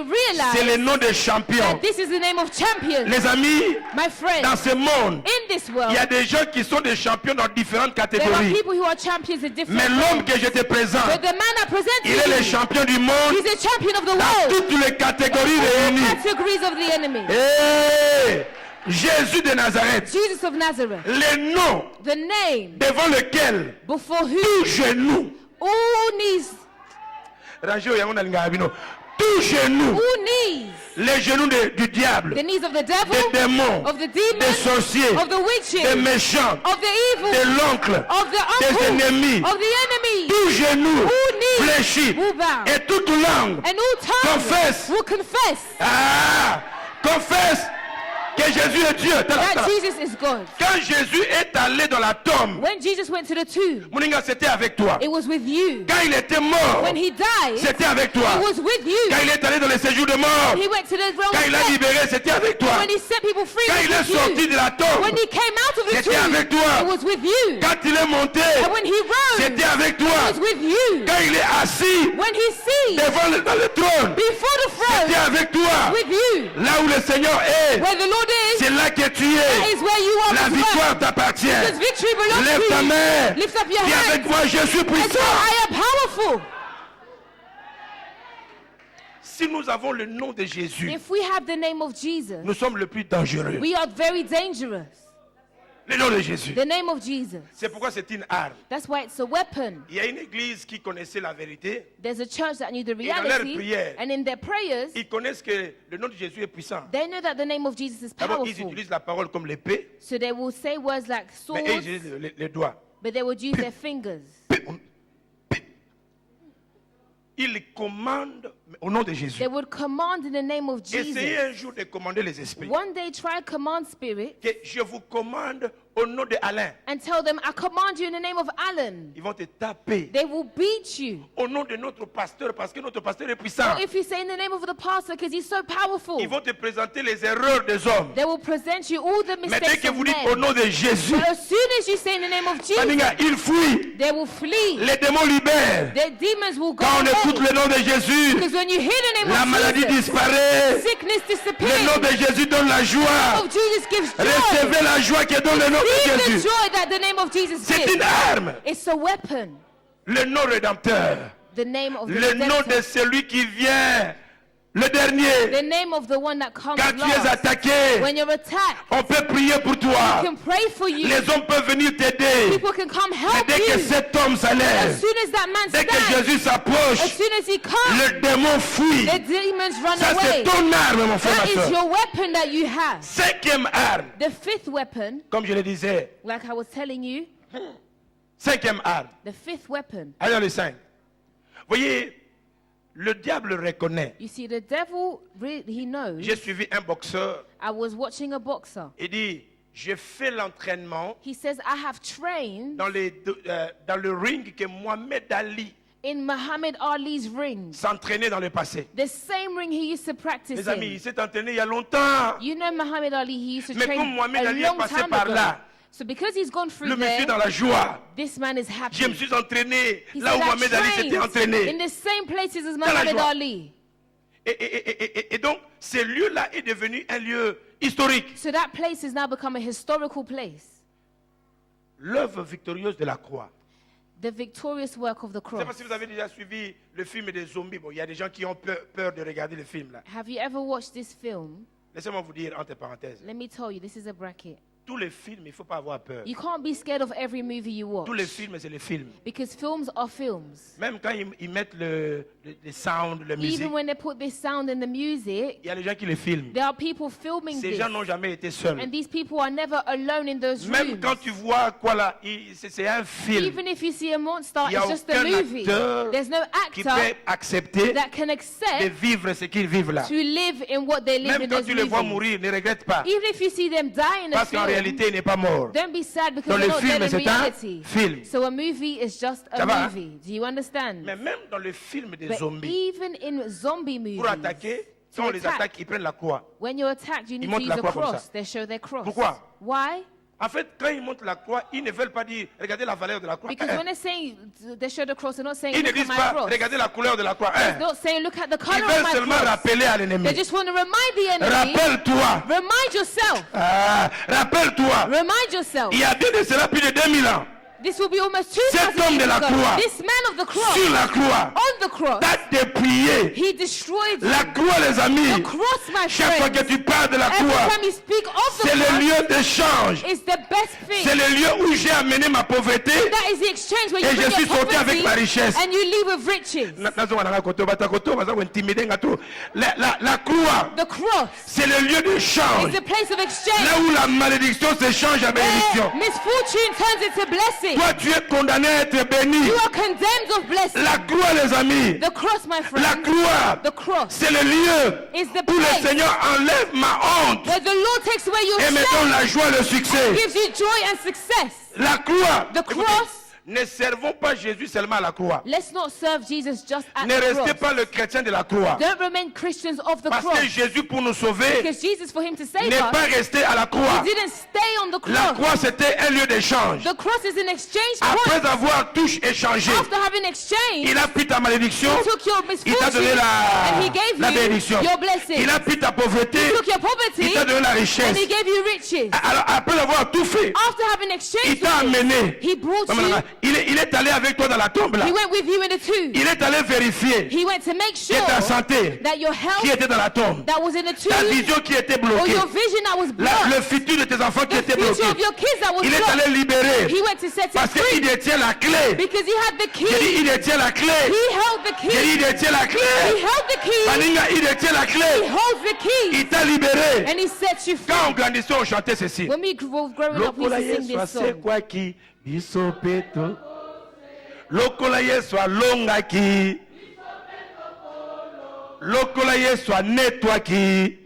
c'est le realize nom des champions. that this is the name of champions. Les amis, My friends, dans ce monde, in this il world, y a des gens qui sont des champions dans différentes there are catégories. people who are champions in different Mais l'homme ways. que je te présente, But the man that presents il est le you, champion du monde he's a champion of the dans world. toutes les catégories All réunies. categories of the enemy. Et Jésus de Nazareth, Jesus of Nazareth, le nom the name devant lequel before tout whom genou, all knees, Rangez au yango na linga bino. Tout genou, all knees, les genoux du diable, the knees of the des devil, démons, of the des demons, sorciers, of the des witches, méchants, of the de evil, l'oncle, of the des uncle, ennemis, of the enemy, tout genou all knees fléchit will bow, et toute langue and all tongues confesse. will confess Confesse que Jésus est Dieu. that Jesus is God. Quand Jésus est allé dans la tombe, When Jesus went to the tomb, Moninga, c'était avec toi. it was with you. Quand il était mort, When he died, c'était avec toi. it was with you. Quand il est allé dans le séjour de mort, He went to the realm quand of il a death. libéré, c'était avec toi. When he set people free, Quand it il est was with sorti you. de la tombe, When he came out of the c'était tomb, avec toi. it was with you. Quand il est monté, And when he rose, c'était avec toi. it was with you. Quand il est assis When he sees devant dans le trône, before the c'était throne, avec toi. with you. Là où le Seigneur est, Where the Lord is, c'est là que tu that es. is where you are La as well. victoire t'appartient. Because victory belongs Lève to ta you. main. Lift up your Dis hands. avec moi, je suis And puissant. say, I am powerful. Si nous avons le nom de Jésus, If we have the name of Jesus, nous sommes le plus dangereux. we are very dangerous. Le nom de Jésus. The name of Jesus. C'est pourquoi c'est une arme. That's why it's a weapon. Il y a une église qui connaissait la vérité. There's a church that knew the dans leur reality, prière, and in their prayers, Ils connaissent que le nom de Jésus est puissant. they know that the name of Jesus is D'abord, ils powerful. utilisent la parole comme l'épée, So they will say words like mais eux, swords, ils utilisent les doigts. but they would use their fingers. Ils commandent au nom de Jésus. They would command in the name of Essayez Jesus. un jour de commander les esprits. One day try command spirit Que je vous commande au nom de Alain. and tell them, I command you in the name of Alan. Ils vont te taper They will beat you. au nom de notre pasteur parce que notre pasteur est puissant. Or if you say in the name of the pastor because he's so powerful, Ils vont te présenter les erreurs des hommes. they will present you all the Mais dès mistakes que of vous dites au men. nom de Jésus, But as soon as you say in the name of Jesus, Maninga, il fuit. they will flee. Les démons libèrent. Their demons will go Quand on écoute away. le nom de Jésus, Because when you hear the name la of maladie Jesus, disparaît. sickness Le nom disappears. de Jésus donne la The joie. name of Jesus gives joy. Recevez la joie que donne le nom de See the Jésus. joy that the name of Jesus C'est gives. une arme. It's a weapon. Le nom rédempteur. The name of the Le nom de redemptor. celui qui vient. Le dernier. The name of the one that comes Quand tu es last. attaqué, When you're attacked, on peut prier pour toi. we can pray for you. Les hommes peuvent venir t'aider. People can come Mais help dès que you. cet homme As s'enlève, soon as that man dès que stands, Jésus as s'approche, soon as he comes, le démon fuit. the demons run Ça, c'est away. ton arme, mon frère, That ma is soeur. your weapon that you have. Cinquième arme, The fifth weapon, comme je le disais, like I was telling you, Cinquième arme. The fifth weapon. Allez dans le 5. Voyez, le diable reconnaît. You see, the devil, he knows. J'ai suivi un boxeur. I was watching a boxer. Il dit, j'ai fait l'entraînement He says, I have trained dans le ring que Mohamed Ali in Muhammad Ali's ring. s'entraînait dans le passé. The same ring he used to practice Mes amis, il in. s'est entraîné il y a longtemps. You know Muhammad Ali, he used to Mais train comme Mohamed a Ali est long passé time par ago. là, So because he's gone through le monsieur there, dans la joie. this man is Je me happy. suis entraîné He là said, où Mohamed Ali I s'était trained entraîné. in the same places as la Muhammad joie. Ali. Et donc, ce lieu-là est devenu un lieu historique. So that place has now become a historical place. L'œuvre victorieuse de la croix. The victorious work of the Je ne sais pas cross. si vous avez déjà suivi le film des zombies. Bon, il y a des gens qui ont peur de regarder le film là. Have you ever watched this film? Laissez-moi vous dire entre parenthèses. Let me tell you, this is a bracket. Tous les films, il ne faut pas avoir peur. You can't be scared of every movie you watch. Tous les films, c'est les films. Because films are films. Même quand ils mettent le sound, la musique, Even when they put this sound in the music, il y a des gens qui les filment. there are people filming Ces this. gens n'ont jamais été seuls. And these people are never alone in those Même rooms. quand tu vois quoi là, c'est un film Even if you see a monster, Il y a it's just a aucun movie. acteur There's no qui actor peut accepter that can de accept vivre ce qu'ils vivent là. to live in what they live Même in quand those tu les vois movies. mourir, ne regrette pas. Even if you see them die in a Parce qu'en film, réalité, il n'est pas mort. don't be sad because Dans they're le not film, dead in c'est un reality. film. So a movie is just a Ça va, hein? movie. Do you understand? Mais même dans le film des But zombies, even in zombie movies, pour attaquer, to quand on les attack, attaque, ils prennent la croix. when you're attacked, you need to montent use la a croix comme cross. ça. They show their cross. Pourquoi? Why? En fait, quand ils montent la croix, ils ne veulent pas dire regardez la valeur de la croix. Because when they're saying they show the cross, they're not saying Ils ne look at disent my pas cross. regardez la couleur de la croix. They're not saying look at the Ils color of veulent my seulement cross. rappeler à They l'ennemi. just want to remind the enemy. Rappelle-toi. Remind yourself. Rappelle-toi. Remind yourself. Il y a de cela plus de 2000 ans. This will be almost 2000 Cet homme de years la ago. croix. This man of the cross, Sur la croix. on the cross, T'as dépouillé. he destroyed La croix, les the amis. cross, my Chaque fois friend. que tu parles de la Every croix, time you speak of the c'est le cross, lieu d'échange. it's the best thing. C'est le lieu où j'ai amené ma pauvreté. That is the exchange where Et you je bring suis your sorti avec poverty ma richesse. and you leave with riches. La croix, The cross c'est le lieu d'échange. is the place of exchange. Là où la malédiction s'échange en bénédiction. Where misfortune turns into blessing. Toi, tu es condamné à être béni. You are condemned of blessing. La croix, les amis. The cross, my La friend, croix, the cross c'est le lieu is the où le place Seigneur enlève ma honte where the Lord takes away your et me donne shame, la joie et le succès. gives you joy and success. La croix. The Écoutez, cross. ne servons pas Jésus seulement à la croix. Let's not serve Jesus just at Ne the restez cross. pas le chrétien de la croix. Don't remain Christians of the Parce cross. que Jésus, pour nous sauver, Because Jesus, for him to save n'est us, pas resté à la croix. he didn't stay on the La cross. croix, c'était un lieu d'échange. The cross is an exchange point. Après avoir tout échangé, After having exchanged, il a pris ta malédiction, he took your il t'a donné misfortune and he gave la you bénédiction. your blessing. Il a pris ta pauvreté, He took your il poverty t'a donné la and richesse. he gave you riches. Alors, après avoir tout fait, After having il exchanged t'a all this, amené. he brought Non, non, non. you, Il est allé avec toi dans la tombe là. he went with you in the tomb. Il est allé vérifier He went to make que sure ta santé that your health qui était dans la tombe, that was in the ta tomb vision qui était or bloquée, your vision that was le blocked, futur de tes enfants qui the était bloqué. future of your kids that was Il est blocked, allé libérer he went to set it parce qu'il free détient la clé. because he had the J'ai dit, key. il détient la clé. He held the J'ai dit, key. il détient la He clé. held the key. Baninga, il détient la He clé. holds the key. Il t'a libéré. And he sets you free. Quand on grandissait, on chantait ceci. When we were growing up, we used to sing this song. Kwa ki biso peto. Lokola Yesu alongaki. Lokola Yesu netwaki.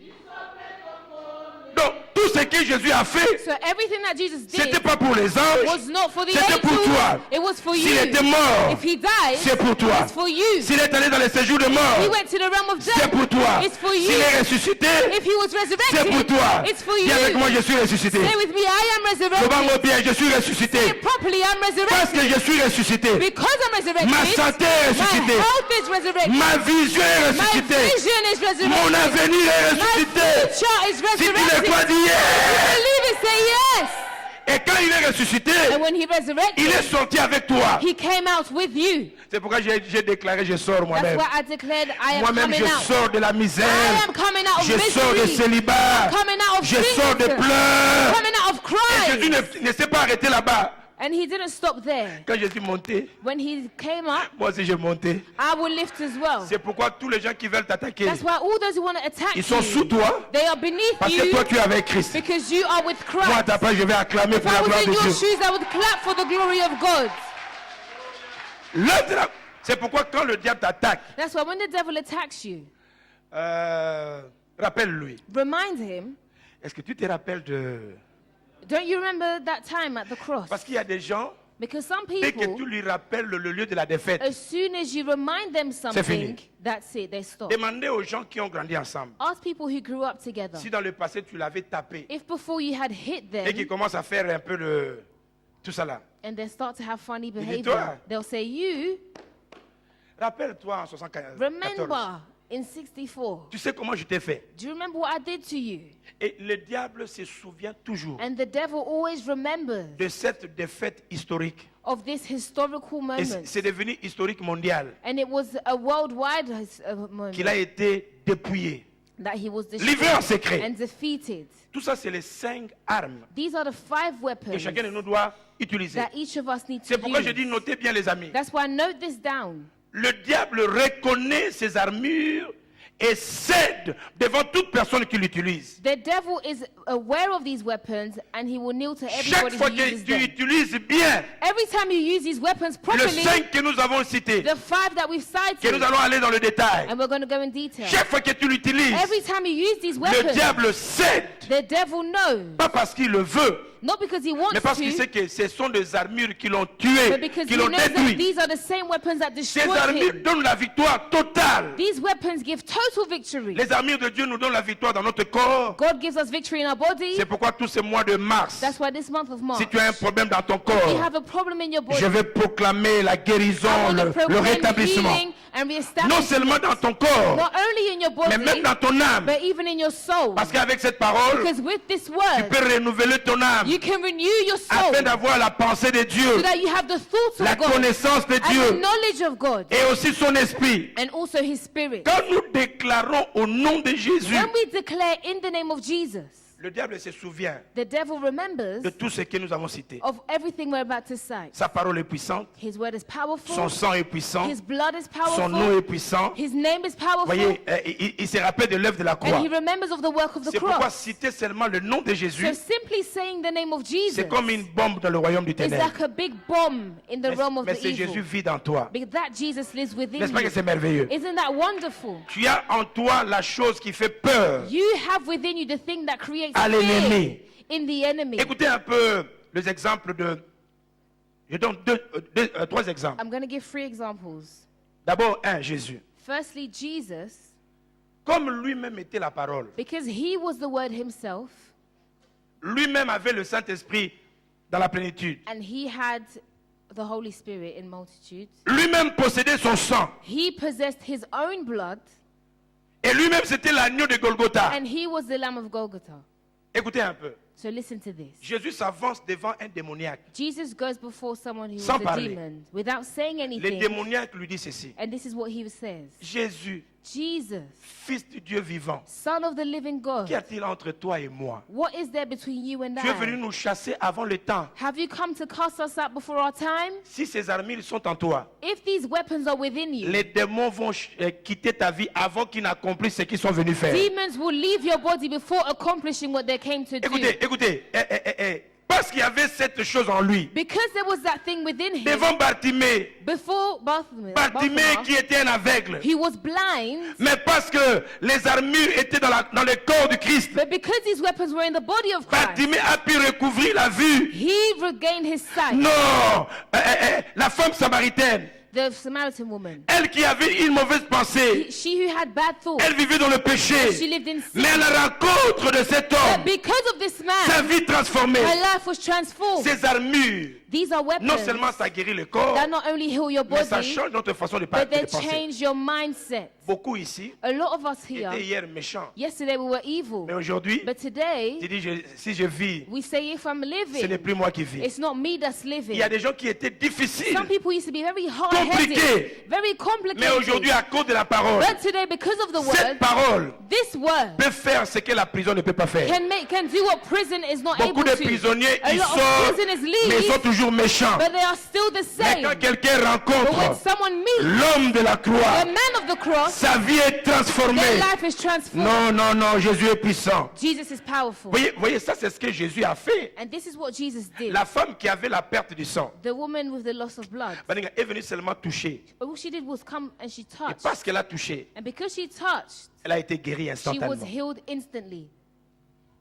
Donc, tout ce que Jésus a fait, So everything that Jesus c'était did pas pour les anges, was not for the c'était pour toi. angels. It was for S'il you. était mort, If he died, c'est pour toi. it's for you. S'il est allé dans les séjours de He mort, went to the realm of c'est death. pour toi. It's for you. S'il est ressuscité, If he was c'est pour resurrected, toi. it's for Dis you. avec moi, je suis ressuscité. Say with me, I am Le resurrected. bango bien, je suis ressuscité. Say it properly, I'm Parce que resurrected. je suis ressuscité. Because I'm resurrected, Ma santé est my ressuscitée. health is resurrected. Ma vision est My ressuscitée. vision is resurrected. Mon avenir est My ressuscité. future is Si tu le resurrected. crois, dis yes. Believe it, say yes. Et quand il est ressuscité, And when he il resurrected, est sorti avec toi. he came out with you. C'est pourquoi j'ai déclaré, je sors That's moi-même. why I declared I am Moi-même, coming je out. sors de la misère. I am coming out of Je sors de misery. célibat. Coming out of Je sors de sickness. pleurs. Coming out of Et Jésus cries. ne s'est pas arrêté là-bas. And he didn't stop there. Quand je suis monté, When he came up, moi aussi j'ai monté. I will lift as well. C'est pourquoi tous les gens qui veulent t'attaquer, That's why all those who want to attack ils sont sous you, toi. they are beneath Parce que you toi tu es avec Christ. because you are with Moi à Christ. ta place, je vais acclamer If pour I la was gloire in de your Dieu. shoes, I would clap for the glory of God. C'est pourquoi quand le diable t'attaque, That's why when the devil attacks you, rappelle-lui. remind him. Est-ce que tu te rappelles de... Don't you remember that time at the cross? Parce qu'il y a des gens, Because some dès que tu people, lui rappelles le lieu de la défaite, as soon as you remind them something, fini. that's it, they stop. demandez aux gens qui ont grandi ensemble. Ask people who grew up together. Si dans le passé tu l'avais tapé If before you had hit et qu'ils them commencent à faire un peu de tout ça là, and they start to have funny toi. behavior, they'll say, you rappelle-toi en 74. remember in 64. Tu sais comment je t'ai fait. Do you remember what I did to you? Et le diable se souvient toujours And the devil always remembers de cette défaite historique. of this historical Et moment. c'est devenu historique mondial And it was a worldwide moment qu'il a été dépouillé, that he was livré en destroyed secret. and defeated. Tout ça, c'est les 5 armes These are the 5 que weapons chacun de nous doit utiliser. that each of us need to C'est pourquoi je dis, use. notez bien les amis. That's why note this down. Le diable reconnaît ses armures et cède devant toute personne qui l'utilise. The devil is aware of these weapons and he will kneel to Chaque everybody fois who que uses tu them. utilises bien Every time you use these weapons le properly, 5 que nous avons cité, the 5 that we've que nous cited, allons aller dans le détail, and we're going to go in detail. chaque fois que tu l'utilises, Every time you use these le weapons, diable cède. the devil knows. Pas parce qu'il le veut, Not because he wants mais parce qu'il to, sait que ce sont des armures qui l'ont but tué, because qui he l'ont knows that détruit. these are the same weapons that Ces destroyed armures him. donnent la victoire totale. These weapons give total victory. Les armures de Dieu nous donnent la victoire dans notre corps. God gives us victory in our body. C'est pourquoi tous ces mois de mars, That's why this month of March, si tu as un problème dans ton if you corps, have a problem in your body, je vais proclamer la I guérison, want to le proclaim rétablissement. healing and Non reestablishment. seulement dans ton corps, Not only in your mais body, même dans ton âme. but even in your soul. Parce qu'avec cette parole, Because with this tu word, peux renouveler ton âme you can renew your soul afin d'avoir la pensée de so Dieu, that you have the thoughts la of God connaissance de and the Dieu knowledge of God et aussi son esprit. and also His Spirit. Quand nous déclarons au nom de Jésus, When we declare in the name of Jesus, le diable se souvient the devil remembers de tout ce que nous avons cité. of everything we're about to say. Sa parole est puissante, His word is son powerful. sang est puissant, His blood is son nom powerful. est puissant. His name is Vous powerful. voyez, il se rappelle de l'œuvre de la croix. And he remembers of the work of the C'est pourquoi cross. citer seulement le nom de Jésus, So simply saying the name of Jesus c'est comme une bombe dans le royaume du is ténèbre. like a big bomb in the realm of Mais the c'est Jésus evil. vit dans toi. Because that Jesus lives within N'est-ce pas que you. c'est merveilleux? Isn't that wonderful? Tu as en toi la chose qui fait peur You have within you the thing that creates à fear l'ennemi. in the enemy. Écoutez un peu les exemples de... Je donne trois exemples. I'm going to give 3 examples. D'abord, Jésus. Firstly, Jesus, Comme lui-même était la parole, because he was the word himself lui-même avait le Saint-Esprit dans la plénitude. and he had the Holy Spirit in multitudes. Lui-même possédait son sang. He possessed his own blood Et lui-même, c'était l'agneau de Golgotha. and he was the Lamb of Golgotha. Écoutez un peu. So listen to this. Jésus s'avance devant un démoniaque. Jesus goes before someone who was Sans a parler. demon without saying Le anything. démoniaque lui dit ceci. And this is what he says. Jésus, Jesus, fils du Dieu vivant, Son of the living God, qu'y a-t-il entre toi et moi? what is there between you and Tu es venu I? nous chasser avant le temps. Have you come to cast us out before our time? Si ces armures sont en toi, If these weapons are within you, les démons vont quitter ta vie avant qu'ils n'accomplissent ce qu'ils sont venus faire. demons will leave your body before accomplishing what they came to do. Écoutez, parce qu'il y avait cette chose en lui. Because there was that thing within him, Devant Bartimée, before Bartimée Bartimaeus, qui était un aveugle. he was blind, Mais parce que les armures étaient dans le corps du Christ, but because these weapons were in the body of Christ, Bartimée a pu recouvrir la vue. he regained his sight. Non, la femme samaritaine, The Samaritan woman, elle qui avait une mauvaise pensée, she who had bad thoughts, elle vivait dans le péché. she lived in sin. Mais à la rencontre de cet But homme, because of this sa man, vie transformée, her life was transformed. ses armures, These are non weapons seulement ça guérit le corps, that not only heal your mais ça body, change notre façon de but they penser. change your mindset. Beaucoup ici A lot of us here, étaient hier méchants. yesterday we were evil, Mais aujourd'hui, but today tu dis, si je vis, we say if I'm ce n'est living, plus moi qui vis. it's not me that's Il living. y a des gens qui étaient difficiles. Some people used to be very Compliqué. hard-headed, very Mais complicated. aujourd'hui, à cause de la parole, But today, because of the cette word, parole this word peut faire ce que la prison ne peut pas faire. can do what prison is not Beaucoup able de to. prisonniers, A ils lot sortent, of prisoners mais ils sont leave, toujours méchants. but they are still the Mais same. quand quelqu'un But when rencontre someone meets l'homme de la croix, the man of the cross, sa vie est transformée. their life is transformed. Non, non, non, Jésus est puissant. Jesus is powerful. Voyez, ça c'est ce que Jésus a fait. And this is what Jesus did. La femme qui avait la perte du sang, The woman with the loss of blood. Baninga est venue seulement toucher. But what she did was come and she Et touched. parce qu'elle a touché, And because she touched, elle a été guérie she was instantanément. healed instantly.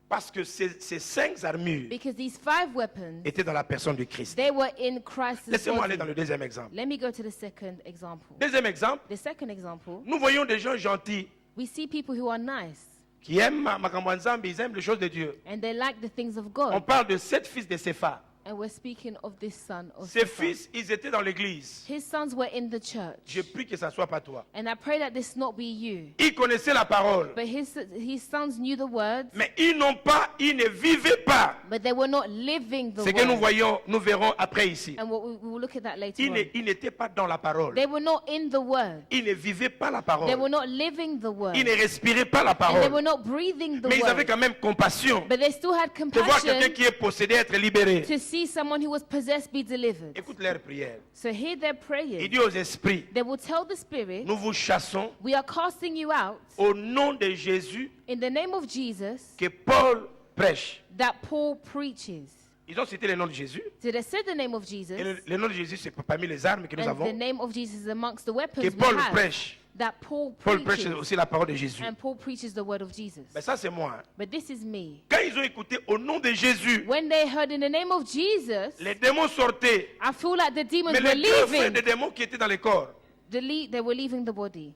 Parce que ces 5 armures Because these 5 weapons, étaient dans la personne de Christ. they were in Christ's Laissez-moi aller body. dans le deuxième exemple. Let me go to the second example. Deuxième exemple, The second example, nous voyons des gens gentils we see people who are nice qui aiment Makambo Nzambe, ils aiment les choses de Dieu. and they like the things of On God. parle de 7 fils de Sépha. And we're speaking of this son of Ces Sepha. fils, ils étaient dans l'église. His sons were in the church. Je prie que ça ne soit pas toi. And I pray that this not be you. Ils connaissaient la parole, But his sons knew the words, mais ils ne vivaient pas. but they were not living the Ce que nous word. nous verrons après ici. And we will look at that later Ils on. ils n'étaient pas dans la parole. They were not in the word. Ils ne vivaient pas la They were parole. not living the word. Ils ne respiraient pas la And they were parole. not breathing the Mais ils avaient word. quand même compassion But they still had de voir quelqu'un compassion qui est possédé être libéré. to see someone who was possessed be delivered. Écoute leur prière. So hear their Il prayers. dit aux esprits, They will tell the spirit, nous vous chassons we are casting you out au nom de Jésus in the name of Jesus que Paul prêche. that Paul preaches. Ils ont cité le nom de Jésus. So they said the name of Jesus, Et le nom de Jésus, c'est parmi les armes que nous and the avons. name of Jesus is amongst the weapons Que we Paul have. prêche. That Paul Paul prêche preaches, aussi la parole de Jésus. and Paul preaches the word of Jesus. Mais ça, c'est moi. But this is me. Quand ils ont écouté au nom de Jésus, When they heard in the name of Jesus, les démons sortaient. I feel like the demons Mais were les deux frères leaving. des démons qui étaient dans les corps, They were leaving the body.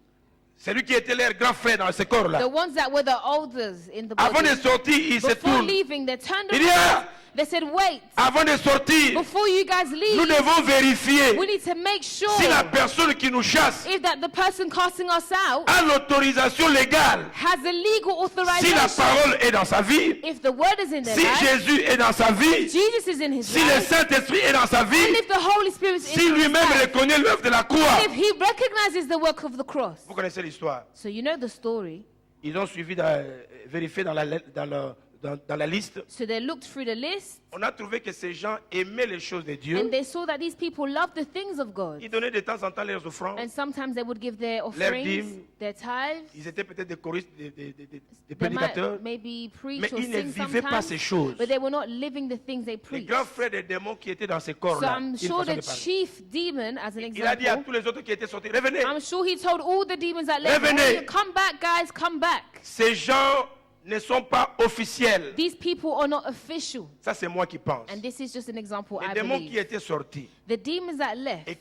celui qui était leur grand frère dans ce corps-là, The ones that were the elders in the avant de body. sortir, ils se Before tournent. leaving, they turned Il y around. a- They said, wait, Avant de sortir, before you guys nous leave, devons vérifier we need to make sure si la personne qui nous chasse if that the person casting us out a l'autorisation légale. has a legal Si la authorization. parole est dans sa vie, If the word is in their si life, Jésus est dans sa vie, Jesus is in his si le life, Saint-Esprit est dans sa and vie, if the Holy Spirit is si in his lui-même life, reconnaît l'œuvre de la croix. if he recognizes the work of the cross. Vous connaissez l'histoire. So you know the story. Ils ont suivi, vérifié dans la liste. So they looked through the list On a trouvé que ces gens aimaient les choses de Dieu. and they saw that these people loved the things of God. Ils donnaient de temps en temps leurs offrandes. And sometimes they would give their offerings, dîmes. their tithes. Ils étaient peut-être des choristes, des They prédicateurs. might maybe preach Mais or ils ne sing vivaient pas sometimes, ces choses. but they were not living the things they Les preached. grands frères des démons qui étaient dans ces So corps-là. I'm une sure façon the de parler. chief demon, as an Il a dit à example, tous les autres qui étaient sortis, revenez. I'm sure he told all the demons that left, Revenez. come back, guys, come back. Ces gens ne sont pas officiels. These people are not official. Ça, c'est moi qui pense. And this is just an example Les I démons qui believe. étaient sortis The demons that left et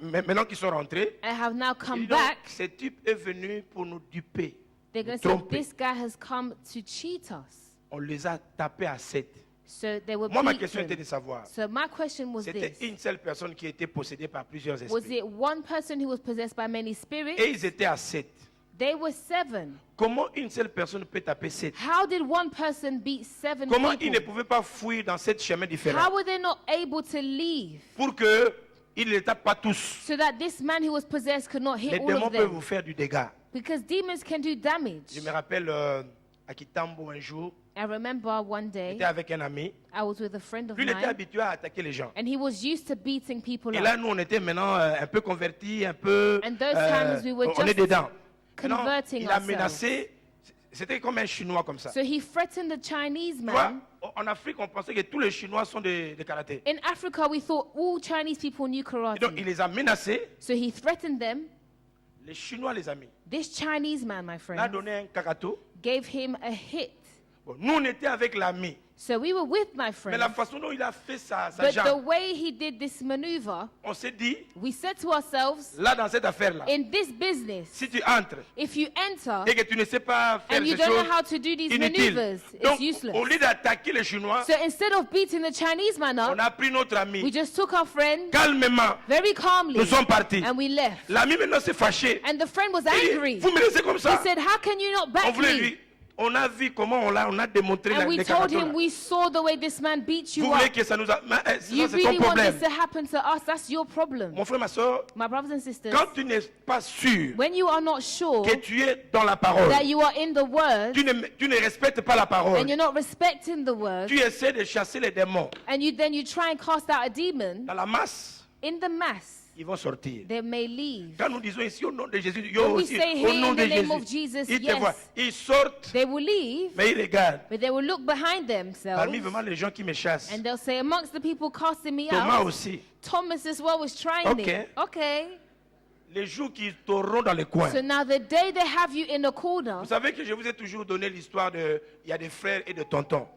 maintenant qui sont rentrés, and have now ils come disent, donc, back, ce type est venu pour nous duper. they're going nous to say, tromper. this guy has come to cheat us. On les a tapés à 7. So they were Moi, ma question beaten. était de savoir, So my question was c'était this. une seule personne qui était possédée par plusieurs Was esprits. it one person who was possessed by many spirits? Et ils étaient à 7. They were 7. Comment une seule personne peut taper 7? How did one person beat 7 Comment ils ne people? pouvaient pas fuir dans 7 chemins différents How were they not able to leave pour qu'ils ne les tapent pas tous? so that this man who was possessed could not hit Les all démons of peuvent them? vous faire du dégât. Because demons can do damage. Je me rappelle à Kitambo un jour, I remember one day j'étais avec un ami. I was with a friend of Lui, il était mine habitué à attaquer les gens. and he was used to beating people Et là, up. nous, on était maintenant un peu convertis, un peu. And those times we were on est just dedans. Maintenant, converting il a ourselves. menacé. C'était comme un Chinois comme ça. So he threatened the Chinese Tu vois, man. en Afrique, on pensait que tous les Chinois sont des karatés. In Africa, we thought all Chinese people knew Et donc, il karate. les a menacés. So he threatened them. Les Chinois, les amis, This Chinese man, my il a friend, donné un kakato. gave him a hit. Bon, nous, on était avec l'ami. So we were with my Mais la friend. façon dont il a fait sa But the jambe, way he did this maneuver, on s'est dit, we said to ourselves, là, dans cette affaire-là, in this business, si tu entres if you enter et que tu ne sais pas faire and you ces don't know choses how to do these inutiles, maneuvers, it's donc, useless. au lieu d'attaquer les Chinois, So instead of beating the Chinese man on up, a pris notre we ami. just took our friend Calmement, very calmly nous sommes partis. and we left. L'ami maintenant s'est fâché. And the friend was Il dit, angry. vous me laissez comme He ça. said, how can you not On back voulait me? lui on a vu comment on a démontré And we les told caractères. him, we saw the way this man beat Vous you voulez up. que ça nous a... Mais, ça, You c'est ton really want problème. this to happen to us? That's your problem. Mon frère, ma soeur, My brothers and sisters, quand tu n'es pas sûr when you are not sure que tu es dans la parole, that you are in the word tu ne respectes pas la parole, and you're not respecting the word, tu essaies de chasser les démons and then you try and cast out a demon, dans la masse, in the mass, ils vont sortir. they may leave. Quand nous disons ici au nom de Jésus, yo When we aussi, say au here nom in de the name of Jésus, Jesus, ils te yes. voient, ils sortent, They will leave, mais ils regardent. but they will look behind themselves, Parmi vraiment les gens qui me chassent, and they'll say, amongst the people casting me Thomas out, aussi, Thomas as well was trying Okay. it. Okay. les jours qu'ils t'auront dans les coins. So now the day they have you in a corner, Vous savez que je vous ai toujours donné l'histoire de, il y a des frères et de tontons.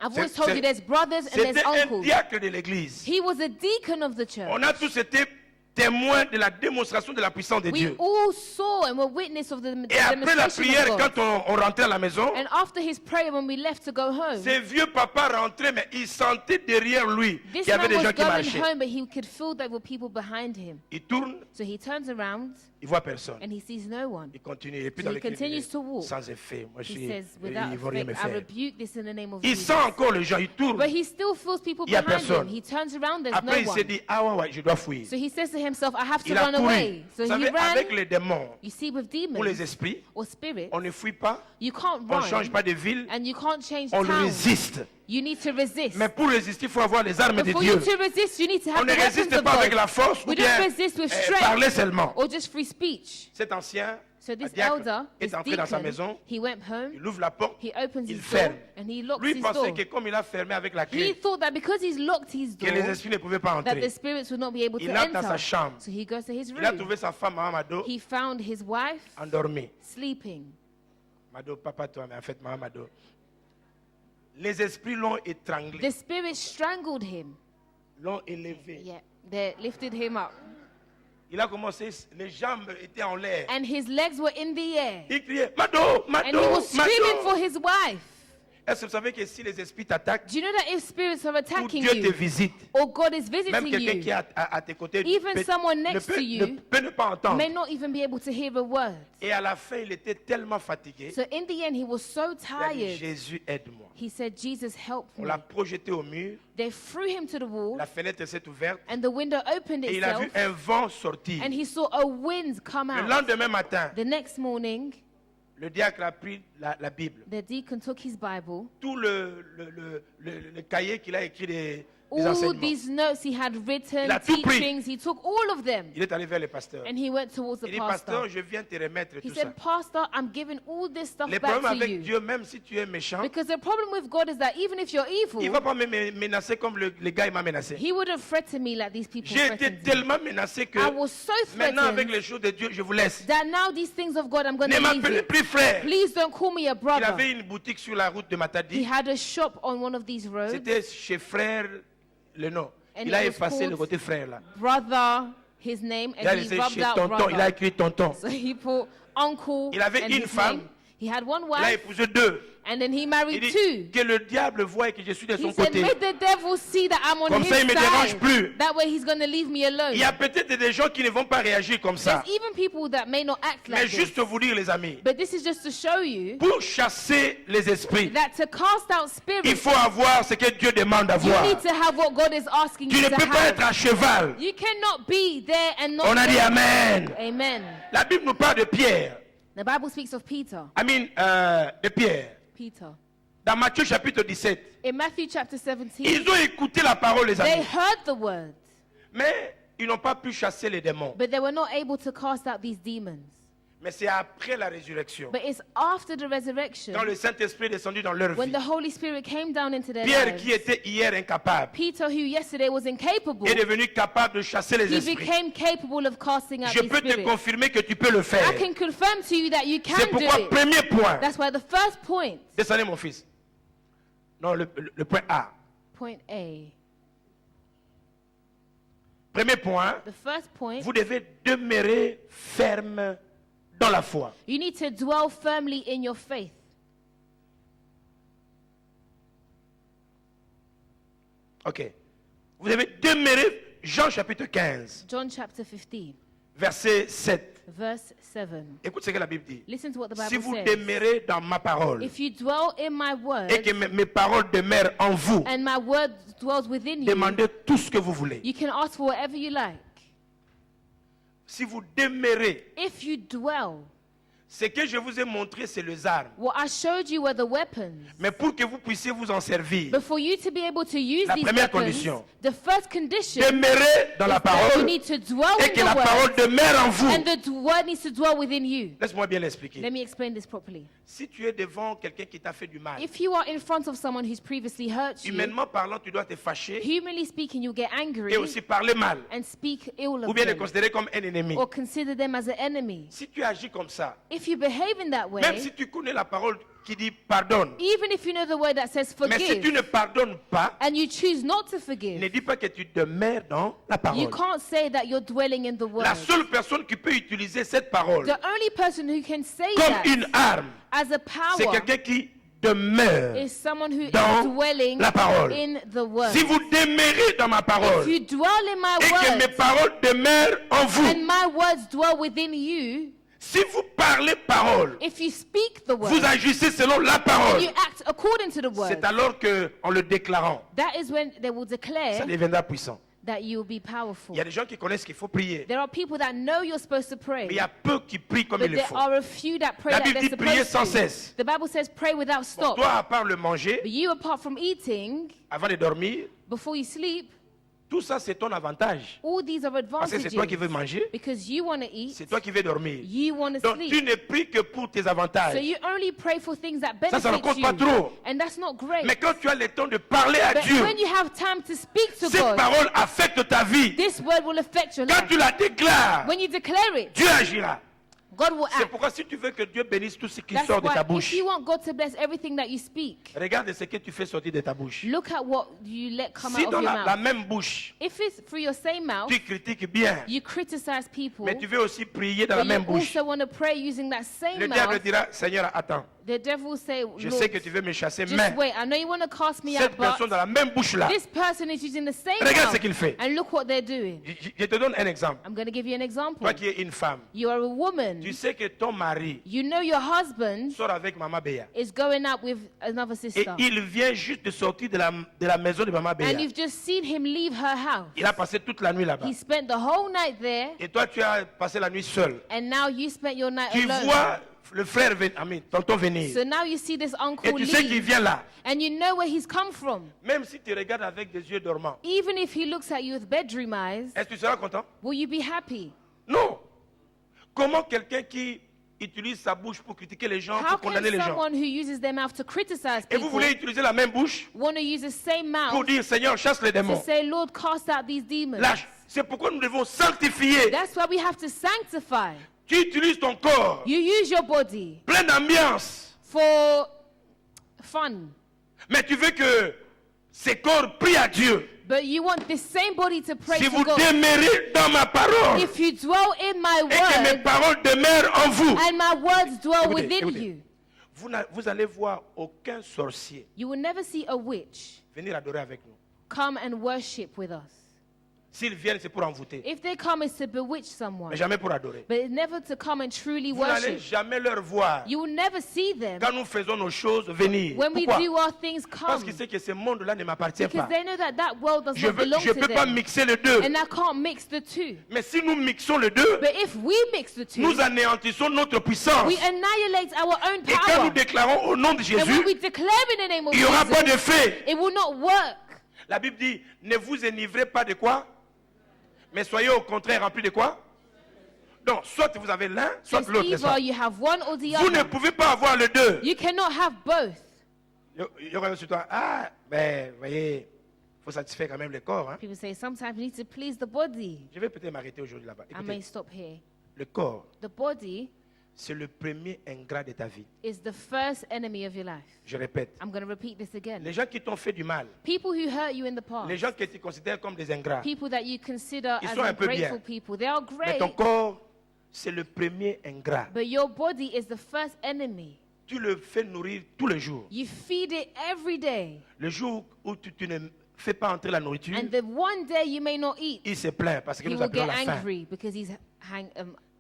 I've C'est- always told c'est- you there's brothers and there's C'était un uncles. diacre de l'église. He was a deacon of the church. On a tous été témoins de la démonstration de la puissance de We Dieu. all saw and were witness of the Et après la demonstration prière, of God. quand on rentrait à la maison, And after his prayer, when we left to go home, ces vieux papas rentraient, mais ils sentaient derrière lui this qu'il y avait man des was gens qui going marchaient. home, but he could feel there were people behind him. Il tourne, So he turns around il voit personne. and he sees no one. Il continue. Et puis So dans he l'église, continues il dit, to walk. sans effet. Moi, je He suis, says, without ils vont rien me effect, I faire. rebuke this in the name of Il Jesus. sent encore les gens, il tourne. But he still feels people Il y a behind personne. him. He turns around, there's Après, il no s'est one. dit, ah ouais, je dois fuir. So he says to himself, I have to Il a run couru. away. So Vous he savez, avec ran. les démons You see, with ou les demons esprits, or spirits, on ne fuit pas, you can't on ne change run pas de ville, and you can't change on towns. résiste. You need to resist. Mais pour résister, il faut avoir les armes de Before Dieu. you to resist, you need to On have ne the weapons résiste of pas avec God. la force ou We bien don't resist with parler strength seulement. or just free speech. Cet ancien So this diacre elder, est this entré dans sa deacon, maison, he went il home, ouvre la porte, he opens il his ferme. door, and he locks Lui his pensait door. que comme il a fermé avec la He clé, thought that because he's locked his que door, les esprits ne pouvaient pas that the entrer. spirits would not be able to Il entre dans sa enter. chambre. So he goes to his Il a room. trouvé sa femme, Maman Mado, He found his wife endormie. sleeping. Mado, papa toi, mais en fait, Maman Mado. Les esprits l'ont étranglé, The spirits strangled him. l'ont élevé. Yeah, they lifted him up. Il a commencé, les jambes étaient en l'air. And his legs were in the air. Il criait, Mado, And he Mado, was screaming for Mado. his wife. Est-ce que vous savez que si les esprits t'attaquent, Do you know that if spirits are ou attacking Dieu te you, visite, or God is même visiting quelqu'un qui you, est à tes côtés Even peut- someone ne, next peut, to you ne peut ne pas entendre. may not even be able to hear a word. Et à la fin, il était tellement fatigué. So in the end, he was so Il a dit, tired. Jésus, aide-moi. He said, Jesus, help On me. l'a projeté au mur, They threw him to the wall, la fenêtre s'est ouverte and the window opened et il a vu itself, un vent sortir. and he saw a wind come Le out. lendemain matin, The next morning, le diacre a pris la Bible. the deacon took his Bible, Tout le cahier qu'il a écrit des all enseignements. these notes he had written, Il a tout pris. teachings, he took all of them, Il est allé vers le pasteur. and he went towards the Il dit, pastor. pasteur, je viens te remettre He tout ça. said, Pastor, I'm giving all this stuff Le back problème to avec you. Dieu, même si tu es méchant, Because the problem with God is that even if you're evil, il ne va pas me menacer comme le gars il m'a menacé. he wouldn't threaten me like these people J'ai été threatened me. tellement menacé que I was so maintenant avec threatened les choses de Dieu, je vous laisse. that now these things of God, I'm going Ne to leave m'appelez it. plus frère. Please don't call me a Il brother. avait une boutique sur la route de He Matadi. had a shop on one of these roads. C'était chez frère le nom. And Il it a was effacé called le côté frère là. Brother, his name, Il a and he laissé rubbed chez out tonton. Il a brother. écrit tonton. So he put uncle Il avait and une his femme. name. He had one Il a wife, épousé deux. and then he Il married dit two. que le diable voit que je suis de He son said, côté. may the devil see that I'm on Comme his ça, il me dérange side. plus. That way he's going to leave me alone. Il y a peut-être des gens qui ne vont pas réagir comme ça. There's even people that may not act Mais like this. juste vous dire, les amis, But this is just to show you pour chasser les esprits, that to cast out il spirits, faut avoir ce que Dieu demande you d'avoir. need to have what God is asking Tu you ne to peux pas être have. à cheval. You cannot be there and not On a dit there. Amen. Amen. La Bible nous parle de Pierre. The Bible speaks of Peter. De Pierre. Peter. Dans Matthieu chapitre 17. In Matthew chapter 17, Ils ont écouté la parole, les they amis. heard the word, Mais ils n'ont pas pu chasser les démons. but they were not able to cast out these demons. Mais c'est après la résurrection. But it's after the resurrection, Quand le Saint-Esprit est descendu dans leur when vie. the Holy Spirit came down into their Pierre, lives, qui était hier incapable, Peter, who yesterday was incapable, est devenu capable de chasser les he esprits. became capable of casting out Je these peux te spirits. confirmer que tu peux le faire. I can confirm to you that you C'est can do pourquoi, it. premier point, That's why the first point, descendez mon fils. Non, le point A. point A, Premier point, the first point, vous devez demeurer ferme dans la foi. you need to dwell firmly in your faith. Ok. Vous devez demeurer, Jean chapitre 15, John chapter 15, verset 7. Verse 7. Écoute ce que la Bible dit. Listen to what the Si Bible vous says. demeurez dans ma parole If you dwell in my word et que mes paroles demeurent en vous, and my word dwells within you, demandez tout ce que vous voulez. you can ask for whatever you like. Si vous demeurez, If you dwell, ce que je vous ai montré, c'est les armes. what I showed you were the weapons. Mais pour que vous puissiez vous en servir, But for you to be able to use La these première weapons, condition. the first condition demeurez dans la is that you parole need to dwell et in que la the parole word, demeure en vous. and the word needs to dwell within you. Laisse-moi bien l'expliquer. Let me explain this properly. Si tu es devant quelqu'un qui t'a fait du mal, If you are in front of someone who's previously hurt you, humainement parlant, tu dois te fâcher humanly speaking, you'll get angry et aussi parler mal, and speak ill ou of bien les them, considérer comme un ennemi. or consider them as an enemy. Si tu agis comme ça, If you behave in that way, même si tu connais la parole qui dit pardonne, even if you know the word that says mais si tu forgive, ne pardonnes pas, and you choose not to ne forgive, dis pas que tu demeures dans la parole. you can't say that you're dwelling in the word. La seule personne qui peut utiliser cette parole The only person who can say comme that une arme, as a c'est power quelqu'un qui demeure is someone who dans is dwelling la parole. in the word. Si vous demeurez dans ma If parole you dwell in my et que mes word paroles demeurent en vous, and my words dwell within you, si vous parlez parole, if you speak the word vous agissez selon la and parole, you act according to the c'est word, alors que, en le déclarant, that is when they will ça declare deviendra puissant. that you will be powerful. Il y a des gens qui connaissent qu'il faut prier, There are people that know you're supposed to pray, mais il y a peu qui prient comme but il le there faut. are a few that pray La that Bible they're dit prier sans supposed to. cesse. The Bible says pray without Bon, stop. toi, à part le manger, But you, apart from eating, avant de dormir, before you sleep, tout ça c'est ton avantage. all these are Parce que c'est toi qui veux advantages. manger, Because you want to eat, c'est toi qui veux dormir. you want to Donc tu sleep. ne pries que pour tes So avantages. you only pray for things that Ça ne benefit compte pas you. trop. And that's not great. Mais quand tu as le temps de parler à But Dieu, when you have time to speak to cette God, parole affecte ta vie. this word will affect your Quand life. tu la déclares, When you declare it, Dieu agira. God will C'est act. pourquoi si tu veux que Dieu bénisse tout ce qui That's sort de ta why if bouche, you want God to bless everything that you speak, regarde ce que tu fais sortir de ta bouche. look at what you let come Si out dans of your la mouth. même bouche, If it's through your same mouth, tu critiques bien, you criticize people, mais tu veux aussi prier dans la but you même bouche, also want to pray using that same le diable mouth, dira, Seigneur, attends, the devil will say, je Lord, sais que tu veux me chasser, just mais wait. I know you want to cast me out, cette personne but dans la même bouche-là, this person is using the same regarde ce mouth. qu'il fait. And look what they're doing. Je te donne un exemple. I'm going to give you an example. Toi qui es une femme, You are a woman. tu sais que ton mari You know your husband sort avec Maman Béa. is going out with another Et sister. il vient juste de sortir de la maison de Maman Béa. And you've just seen him leave her house. Il a passé toute la nuit là-bas. He spent the whole night there, Et toi, tu as passé la nuit seul. and now you spent your night Tu alone. vois le frère, tonton venir. So now you see this Et uncle tu sais qu'il leave, vient là. and you know where he's come from. Même si tu regardes avec des yeux dormants, Even if he looks at you with bedroom eyes, est-ce que tu seras content? will you be happy? Non. Comment quelqu'un qui utilise sa bouche pour critiquer les gens, How pour can condamner les gens, someone who uses their mouth to criticize et vous people voulez utiliser la même bouche want to use the same pour mouth dire Seigneur, chasse les to démons? say, Lord, cast out these demons? Là, c'est pourquoi nous devons sanctifier. That's why we have to sanctify. Tu utilises ton corps, You use your body plein d'ambiance, for fun, mais tu veux que ces corps prient à Dieu. but you want this same body to pray Si to vous God. demeurez dans ma parole If you dwell in my et que mes word paroles demeurent en vous, and my words dwell Écoutez, within écoutez. you, vous allez voir aucun sorcier you will never see a witch venir adorer avec nous. come and worship with us. S'ils viennent, c'est pour envoûter, If they come, it's to bewitch someone, mais jamais pour adorer. but it's never to come and truly Vous n'allez worship. jamais leur voir You will never see them quand nous faisons nos choses venir. when we Pourquoi? do our things Parce come, qu'ils savent que ce monde-là ne m'appartient because pas. they know that that world does Je not belong ne to peux pas them, mixer les deux. and I can't mix the two. Mais si nous mixons les deux, But if we mix the two, nous anéantissons notre puissance. we annihilate our own Et quand nous power. déclarons au nom de And Jésus, when we declare in the name of il n'y aura pas Jesus, d'effet. it will not work. La Bible dit, ne vous enivrez pas de quoi? Mais soyez au contraire remplis de quoi? Donc, soit vous avez l'un, soit It's l'autre. n'est-ce pas? either you have one or the Vous ne other. pouvez pas avoir les deux. You cannot have both. Il y aura sur toi, ah, ben, vous voyez, il faut satisfaire quand même le corps. Hein. People say sometimes you need to please the body. Je vais peut-être m'arrêter aujourd'hui là-bas. I may Écoutez, stop here. le corps, The body c'est le premier ingrat de ta vie. is the first enemy of your life. Je répète. I'm going to repeat this again. Les gens qui t'ont fait du mal, People who hurt you in the past, les gens que tu considères comme des ingrats, people that you consider Ils as sont un peu ungrateful bien. people, they are mais great, ton corps, c'est le premier ingrat. but your body is the first enemy. Tu le fais nourrir tous les jours. You feed it every day, Le jour où tu ne fais pas entrer la nourriture, and the one day you may not eat, il se plaint parce que he nous will appelons get la faim. angry because he's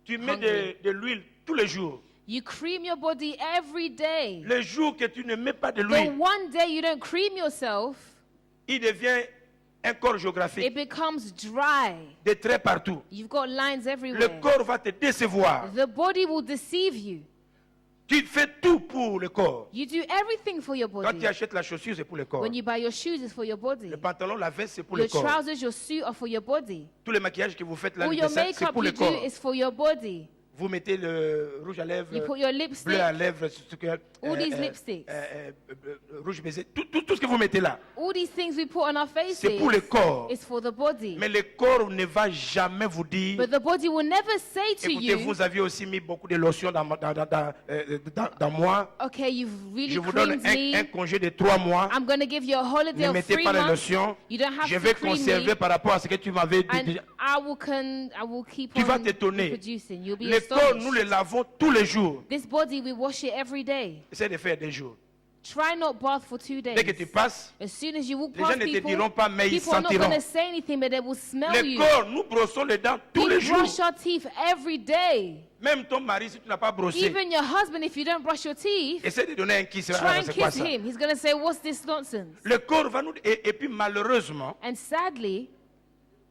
Tu mets hungry. de l'huile tous les jours. You cream your body every day. Le jour que tu ne mets pas de The l'huile, one day you don't cream yourself, il devient un corps it géographique, becomes dry. des traits partout. You've got lines Le everywhere. corps va te décevoir. The body will deceive you. Tu fais tout pour le corps. You do everything for your Quand body. tu achètes la chaussure, c'est pour le corps. When you buy your shoes, it's for your body. Le pantalon, la veste, c'est pour Your le corps. trousers, your suit are for your body. Tous les maquillages que vous faites là, All le your dessin, c'est makeup pour you le do corps. is for your body. Vous mettez le rouge à lèvres, You put your lipstick, bleu à lèvres, All these lipsticks. rouge baiser, tout ce que vous mettez là. all these things we put on our faces, C'est pour le corps. it's for the body. Mais le corps ne va jamais vous dire, But the body will never say to écoutez, you, vous aviez aussi mis beaucoup de lotion dans moi. okay, you've really Je vous donne creamed un me. congé de 3 mois. I'm going to give you a holiday Ne of mettez 3 pas les months. lotions. You don't have Je to vais cream conserver me. par rapport à ce que tu m'avais dit. And I will keep Tu vas on t'étonner. reproducing. You'll be Le corps, nous le astonished. lavons tous les jours. This body, we wash it every day. Essaie de faire des jours. Try not bath for 2 Dès que tu days. passes, As soon as you walk les gens past ne te people, diront pas, mais ils people are not sentiront. going to say anything, but they will smell Le you. corps, nous brossons les dents tous les We jours. brush our teeth every day. Même ton mari, si tu n'as pas brossé, Even your husband, if you don't brush your teeth, essaie de donner un kiss. try Ah, and c'est quoi kiss ça? him. He's going to say, what's this nonsense? Le corps va nous... Et puis malheureusement, And sadly,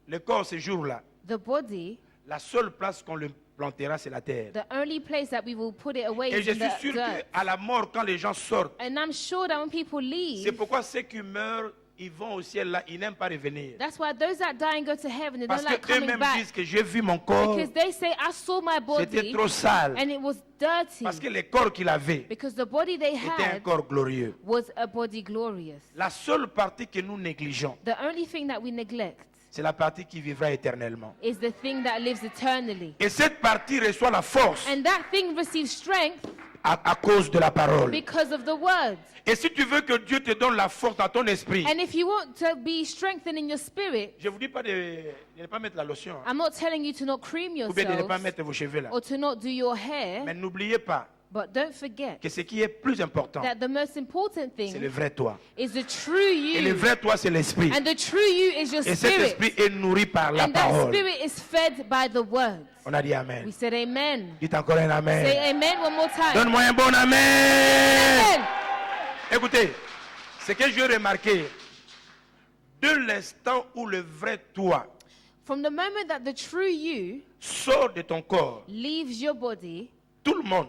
le corps, ce jour-là, the body, la seule place qu'on le plantera, c'est la terre. the only place that we will put it away Et is je in suis the sûr dirt. qu'à la mort, quand les gens sortent, And I'm sure that when people c'est leave, pourquoi ceux qui meurent, ils vont au ciel là, ils n'aiment pas revenir. that's why those that die and go to heaven, they Parce don't like coming qu'eux-mêmes back. disent que j'ai vu mon corps, Because they say, I saw my c'était body trop sale. and it was dirty. Parce que le corps qu'il avait Because the body they était un had corps glorieux. was a body glorious. La seule partie que nous négligeons, The only thing that we neglect c'est la partie qui vivra éternellement. is the thing that lives eternally. Et cette partie reçoit la force And that thing receives strength à cause de la parole. because of the word. Et si tu veux que Dieu te donne la force dans ton esprit, And if you want to be strengthened in your spirit, je ne vous dis pas de ne pas mettre la lotion, hein, I'm not telling you to not cream ou bien de ne pas yourself mettre vos cheveux là. or to not do your hair, Mais n'oubliez pas but don't forget que ce qui est plus important, that the most important c'est le thing vrai toi. is the true Et le you. vrai toi, c'est l'esprit. And the true you is your Et cet spirit. esprit est nourri par la And that parole. spirit is fed by the word. On a dit We Amen. said amen. Dites encore un Say Amen. amen one more time. Donne-moi un bon Amen. Amen. Écoutez, ce que j'ai remarqué, de l'instant où le vrai toi From the moment that the true you sort de ton corps, leaves your body, tout le monde,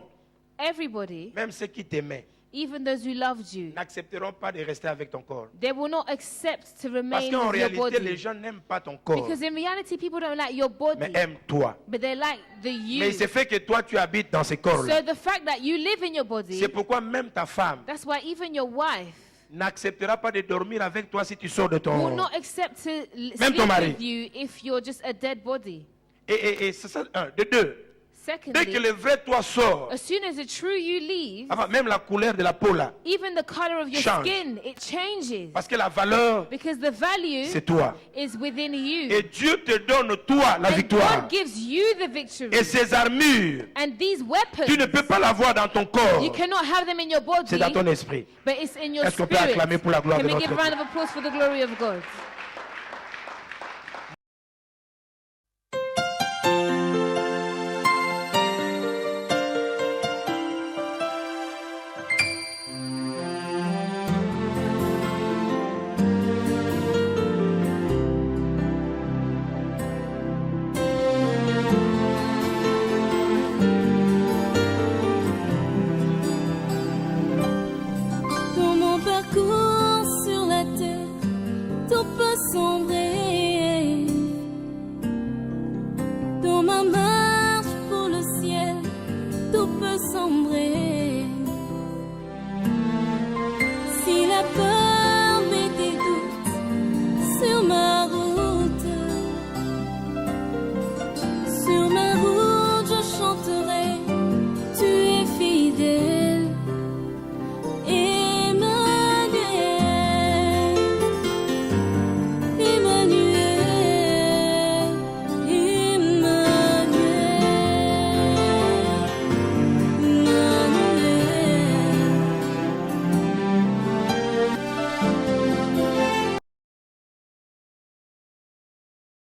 everybody, même ceux qui t'aimaient, even those who loved you, n'accepteront pas de rester avec ton corps. they will not accept to Parce remain qu'en with your réalité, les body. gens n'aiment pas ton corps, Because in reality, people don't like your mais body, aiment toi. but they like the Mais you. c'est fait que toi, tu habites dans ce corps-là. So the fact that you live in your body, C'est pourquoi même ta femme that's why even your wife n'acceptera pas de dormir avec toi si tu sors de will ton... not accept to Même ton sleep mari. with you if you're just a dead body. Et c'est ça, un. De deux, dès que Secondly, le vrai toi sort, as soon as the true you leaves, enfin, même la couleur de la peau là, even the color of your Change. skin, it changes. parce que la valeur, Because the value c'est toi. is within you. Et Dieu te donne toi la And victoire. God gives you the victory. Et ces armures, And these weapons, tu ne peux pas l'avoir dans ton corps. you cannot have them in your body, C'est dans ton esprit. but it's in your Est-ce qu'on peut spirit. acclamer pour la gloire Can de we give a notre round Dieu? of applause for the glory of God?